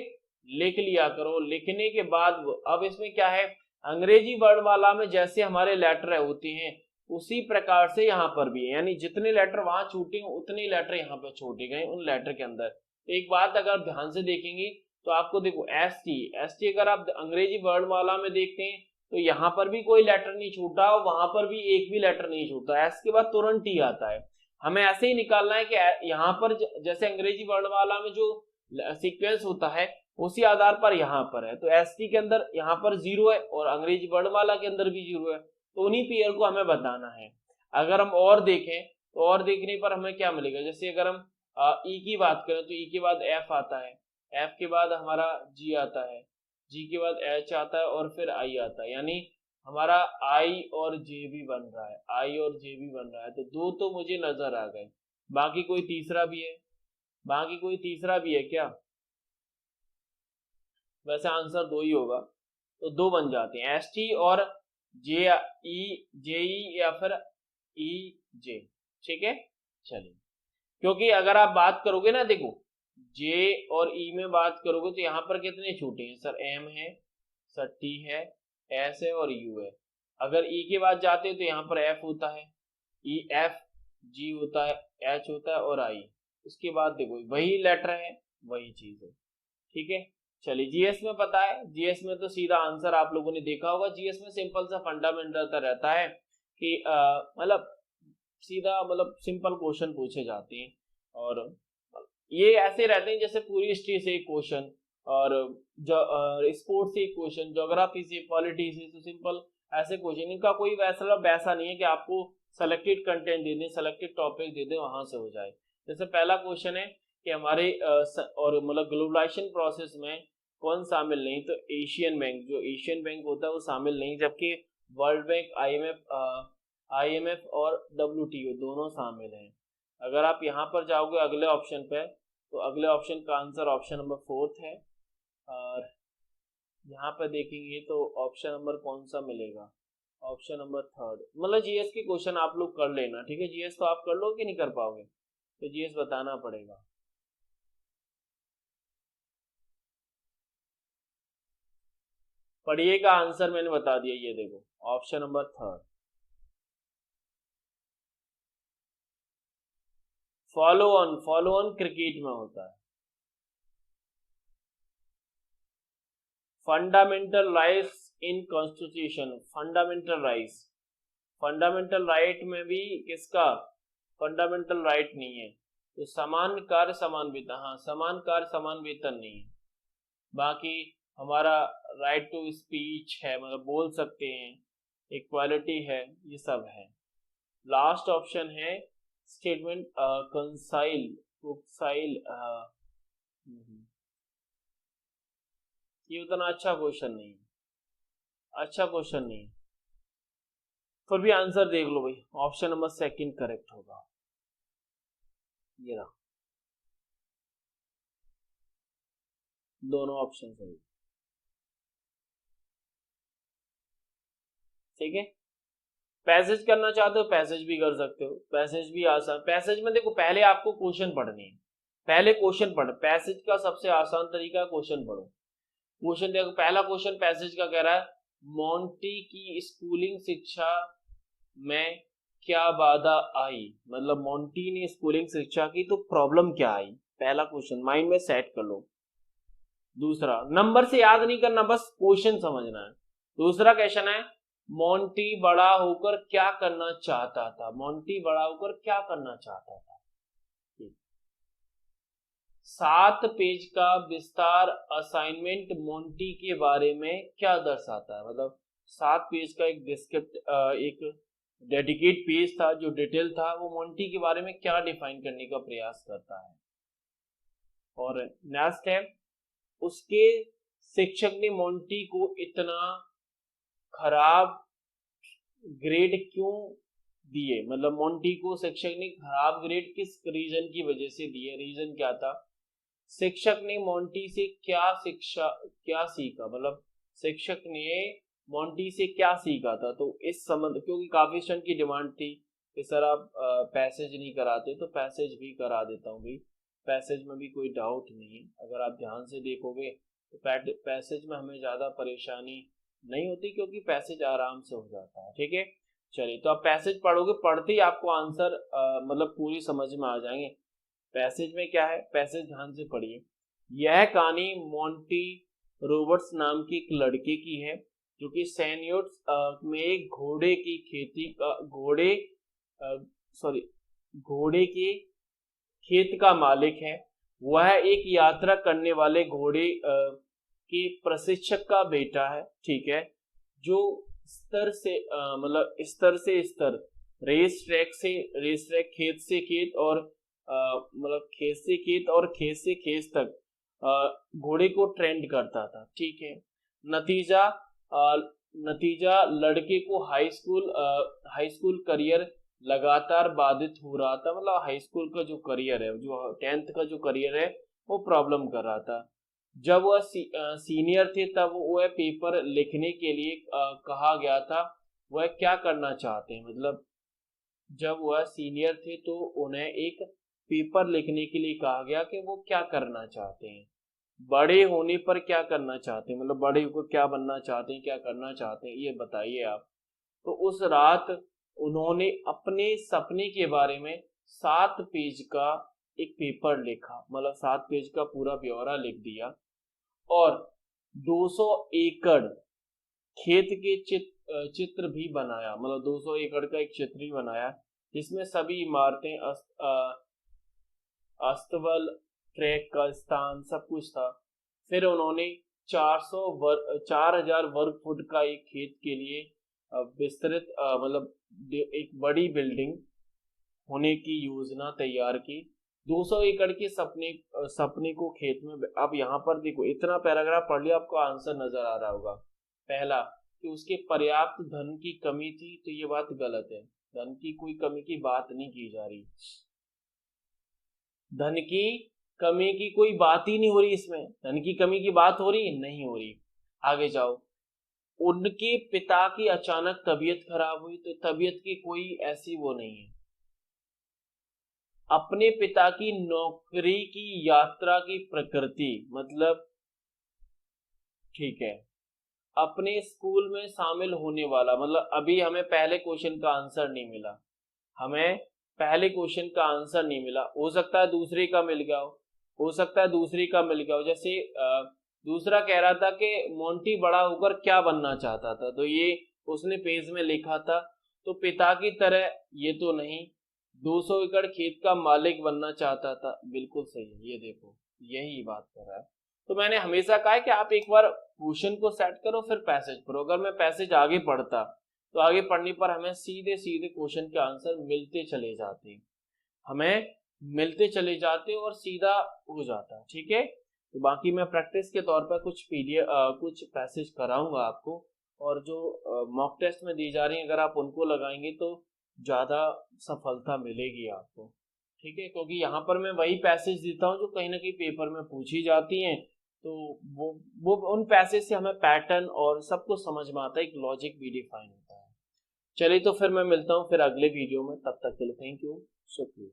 लिख लिया करो। लिखने के बाद अब इसमें क्या है, अंग्रेजी वर्णमाला में जैसे हमारे लेटर होते हैं उसी प्रकार से यहाँ पर भी है, यानी जितने लेटर वहां छूटे उतने लेटर यहाँ पे छोटे गए उन लेटर के अंदर। एक बात अगर ध्यान से देखेंगे तो आपको देखो एस टी अगर आप अंग्रेजी वर्णमाला में देखते हैं तो यहाँ पर भी कोई लेटर नहीं छूटा, वहां पर भी एक भी लेटर नहीं छूटा, एस के बाद तुरंत टी आता है। हमें ऐसे ही निकालना है कि यहाँ पर जैसे अंग्रेजी वर्णमाला में जो सीक्वेंस होता है उसी आधार पर यहाँ पर है। तो एसटी के अंदर यहाँ पर 0 है और अंग्रेजी वर्णमाला के अंदर भी 0 है, तो उन्हीं पेयर को हमें बताना है। अगर हम और देखें तो और देखने पर हमें क्या मिलेगा, जैसे अगर हम ई की बात करें तो ई के बाद एफ आता है, एफ के बाद हमारा जी आता है, जी के बाद एच आता है और फिर आई आता है, यानी हमारा आई और जे भी बन रहा है, आई और जे भी बन रहा है। तो दो तो मुझे नजर आ गए, बाकी कोई तीसरा भी है, बाकी कोई तीसरा भी है क्या? वैसे आंसर दो ही होगा, तो दो बन जाते हैं, एस टी और जे ई या फिर ई जे। ठीक है, चलिए, क्योंकि अगर आप बात करोगे ना, देखो जे और ई में बात करोगे तो यहाँ पर कितने छूटे हैं सर, एम है सर, टी है, एस है और यू है। अगर ई के बाद जाते हैं तो यहाँ पर एफ होता है, ई एफ, जी होता है, एच होता है और आई। उसके बाद देखो वही लेटर है, वही चीज है। ठीक है, चलिए जीएस में पता है, जीएस में तो सीधा आंसर आप लोगों ने देखा होगा, जीएस में सिंपल सा फंडामेंटल रहता है कि मतलब सीधा मतलब सिंपल क्वेश्चन पूछे जाते हैं, और ये ऐसे रहते हैं जैसे पूरी हिस्ट्री से एक क्वेश्चन, और स्पोर्ट्स से एक क्वेश्चन, ज्योग्राफी से, पॉलिटी से, तो सिंपल ऐसे क्वेश्चन। इनका कोई वैसा नहीं है कि आपको सेलेक्टेड कंटेंट दे दें, सेलेक्टेड टॉपिक दे दें, वहां से हो जाए। जैसे पहला क्वेश्चन है कि हमारे और मतलब ग्लोबलाइजेशन प्रोसेस में कौन शामिल नहीं, तो एशियन बैंक, जो एशियन बैंक होता है वो शामिल नहीं, जबकि वर्ल्ड बैंक, आईएमएफ और डब्ल्यूटीओ दोनों शामिल हैं। अगर आप यहाँ पर जाओगे अगले ऑप्शन पे, तो अगले ऑप्शन का आंसर ऑप्शन नंबर 4 है, और यहाँ पे देखेंगे तो ऑप्शन नंबर कौन सा मिलेगा, ऑप्शन नंबर 3। मतलब जीएस के क्वेश्चन आप लोग कर लेना, ठीक है, जीएस तो आप कर लो कि नहीं कर पाओगे, तो जीएस बताना पड़ेगा। पढ़िएगा, आंसर मैंने बता दिया, ये देखो option number 3। Follow on cricket में होता है। Fundamental rights in constitution, fundamental right में भी किसका फंडामेंटल राइट नहीं है, तो समान कार्य समान वेतन, हाँ समान कार्य समान वेतन नहीं है। बाकी हमारा राइट टू स्पीच है, मतलब बोल सकते हैं, इक्वालिटी है, ये सब है। लास्ट ऑप्शन है स्टेटमेंट कंसाइल, ये उतना अच्छा क्वेश्चन नहीं है, अच्छा क्वेश्चन नहीं है, फिर भी आंसर देख लो भाई, ऑप्शन नंबर 2 करेक्ट होगा, ये रहा, दोनों ऑप्शन सही। ठीक है, पैसेज करना चाहते हो पैसेज भी कर सकते हो, पैसेज भी आसान। पैसेज में देखो पहले आपको क्वेश्चन पढ़ने हैं, पहले क्वेश्चन पढ़, पैसेज का सबसे आसान तरीका क्वेश्चन पढ़ो। क्वेश्चन देखो, पहला क्वेश्चन पैसेज का कह रहा है, मोंटी की स्कूलिंग शिक्षा में क्या बाधा आई, मतलब मोंटी ने स्कूलिंग शिक्षा की तो प्रॉब्लम क्या आई, पहला क्वेश्चन माइंड में सेट कर लो। दूसरा, नंबर से याद नहीं करना, बस क्वेश्चन समझना है। दूसरा क्वेश्चन है, मोंटी बड़ा होकर क्या करना चाहता था, मोंटी बड़ा होकर क्या करना चाहता था। 7 पेज का विस्तार असाइनमेंट मोंटी के बारे में क्या दर्शाता है, मतलब 7 पेज का एक एक डेडिकेट पेज था जो डिटेल था, वो मोंटी के बारे में क्या डिफाइन करने का प्रयास करता है। और नेक्स्ट है, उसके शिक्षक ने मोंटी को इतना खराब ग्रेड क्यों दिए, मतलब मोंटी को शिक्षक ने खराब ग्रेड किस रीजन की वजह से दिए, रीजन क्या था, शिक्षक ने मोंटी से क्या सीखा, मतलब शिक्षक ने मोंटी से क्या सीखा था। तो इस संबंध, क्योंकि काफी स्टूडेंट की डिमांड थी कि सर आप पैसेज नहीं कराते, तो पैसेज भी करा देता हूँ भाई, पैसेज में भी कोई डाउट नहीं है। अगर आप ध्यान से देखोगे तो पैसेज में हमें ज्यादा परेशानी नहीं होती, क्योंकि पैसेज आराम से हो जाता है। ठीक है, चलिए, तो आप पैसेज पढ़ोगे, पढ़ते ही आपको आंसर मतलब पूरी समझ में आ जाएंगे। पैसेज में क्या है, पैसेज ध्यान से पढ़िए। यह कहानी मोंटी रॉबर्ट्स नाम की एक लड़के की है, जो कि सैन्योट्स में एक घोड़े की खेती का घोड़े के खेत का मालिक है। वह एक यात्रा करने वाले घोड़े के प्रशिक्षक का बेटा है, ठीक है, जो स्तर से मतलब स्तर से स्तर, रेस ट्रैक, खेत से खेत और मतलब खेत से खेत और खेत से खेत तक घोड़े को ट्रेंड करता था, ठीक है। नतीजा नतीजा लड़के को हाई स्कूल करियर लगातार बाधित हो रहा था, मतलब हाई स्कूल का जो करियर है, जो 10th का जो करियर है, वो प्रॉब्लम कर रहा था। जब वह सीनियर थे तब वह पेपर लिखने के लिए कहा गया था। वह क्या करना चाहते हैं, मतलब जब वह सीनियर थे तो उन्हें एक पेपर लिखने के लिए कहा गया कि वो क्या करना चाहते हैं, बड़े होने पर क्या करना चाहते हैं, मतलब बड़े होकर क्या बनना चाहते हैं, क्या करना चाहते हैं, ये बताइए आप। तो उस रात उन्होंने अपने सपने के बारे में 7 पेज का एक पेपर लिखा, मतलब 7 पेज का पूरा ब्यौरा लिख दिया, और 200 एकड़ खेत के चित्र भी बनाया, मतलब 200 एकड़ का एक चित्र भी बनाया, जिसमें सभी इमारतें अस्तबल, ट्रैक का स्थान, सब कुछ था। फिर उन्होंने 4000 वर्ग फुट का एक खेत के लिए विस्तृत मतलब एक बड़ी बिल्डिंग होने की योजना तैयार की। 200 एकड़ के सपने को खेत में। अब यहाँ पर देखो, इतना पैराग्राफ पढ़ लिया, आपको आंसर नजर आ रहा होगा। पहला, कि उसके पर्याप्त धन की कमी थी, तो ये बात गलत है, धन की कोई कमी की बात नहीं की जा रही, धन की कमी की कोई बात ही नहीं हो रही, इसमें धन की कमी की बात हो रही नहीं हो रही। आगे जाओ। उनके पिता की अचानक तबीयत खराब हुई, तो तबीयत की कोई ऐसी वो नहीं है। अपने पिता की नौकरी की यात्रा की प्रकृति, मतलब ठीक है, अपने स्कूल में शामिल होने वाला, मतलब अभी हमें पहले क्वेश्चन का आंसर नहीं मिला, हमें पहले क्वेश्चन का आंसर नहीं मिला, हो सकता है दूसरे का मिल गया हो सकता है दूसरे का मिल गया हो। जैसे दूसरा कह रहा था कि मोंटी बड़ा होकर क्या बनना चाहता था, तो ये उसने पेज में लिखा था, तो पिता की तरह ये तो नहीं। 200 एकड़ खेत का मालिक बनना चाहता था, बिल्कुल सही है, ये देखो यही बात कर रहा है। तो मैंने हमेशा कहा है कि आप एक बार क्वेश्चन को सेट करो फिर पैसेज पढ़ो। अगर मैं पैसेज आगे पढ़ता तो आगे पढ़ने पर हमें सीधे सीधे क्वेश्चन के आंसर मिलते चले जाते, हमें मिलते चले जाते और सीधा हो जाता, ठीक है। तो बाकी मैं प्रैक्टिस के तौर पर कुछ पीडीएफ कुछ पैसेज कराऊंगा आपको, और जो मॉक टेस्ट में दी जा रही है अगर आप उनको लगाएंगे तो ज्यादा सफलता मिलेगी आपको, ठीक है। क्योंकि यहाँ पर मैं वही पैसेज देता हूँ जो कहीं ना कहीं पेपर में पूछी जाती हैं, तो वो उन पैसेज से हमें पैटर्न और सब कुछ समझ में आता है, एक लॉजिक भी डिफाइन होता है। चलिए, तो फिर मैं मिलता हूँ फिर अगले वीडियो में, तब तक के लिए थैंक यू, शुक्रिया।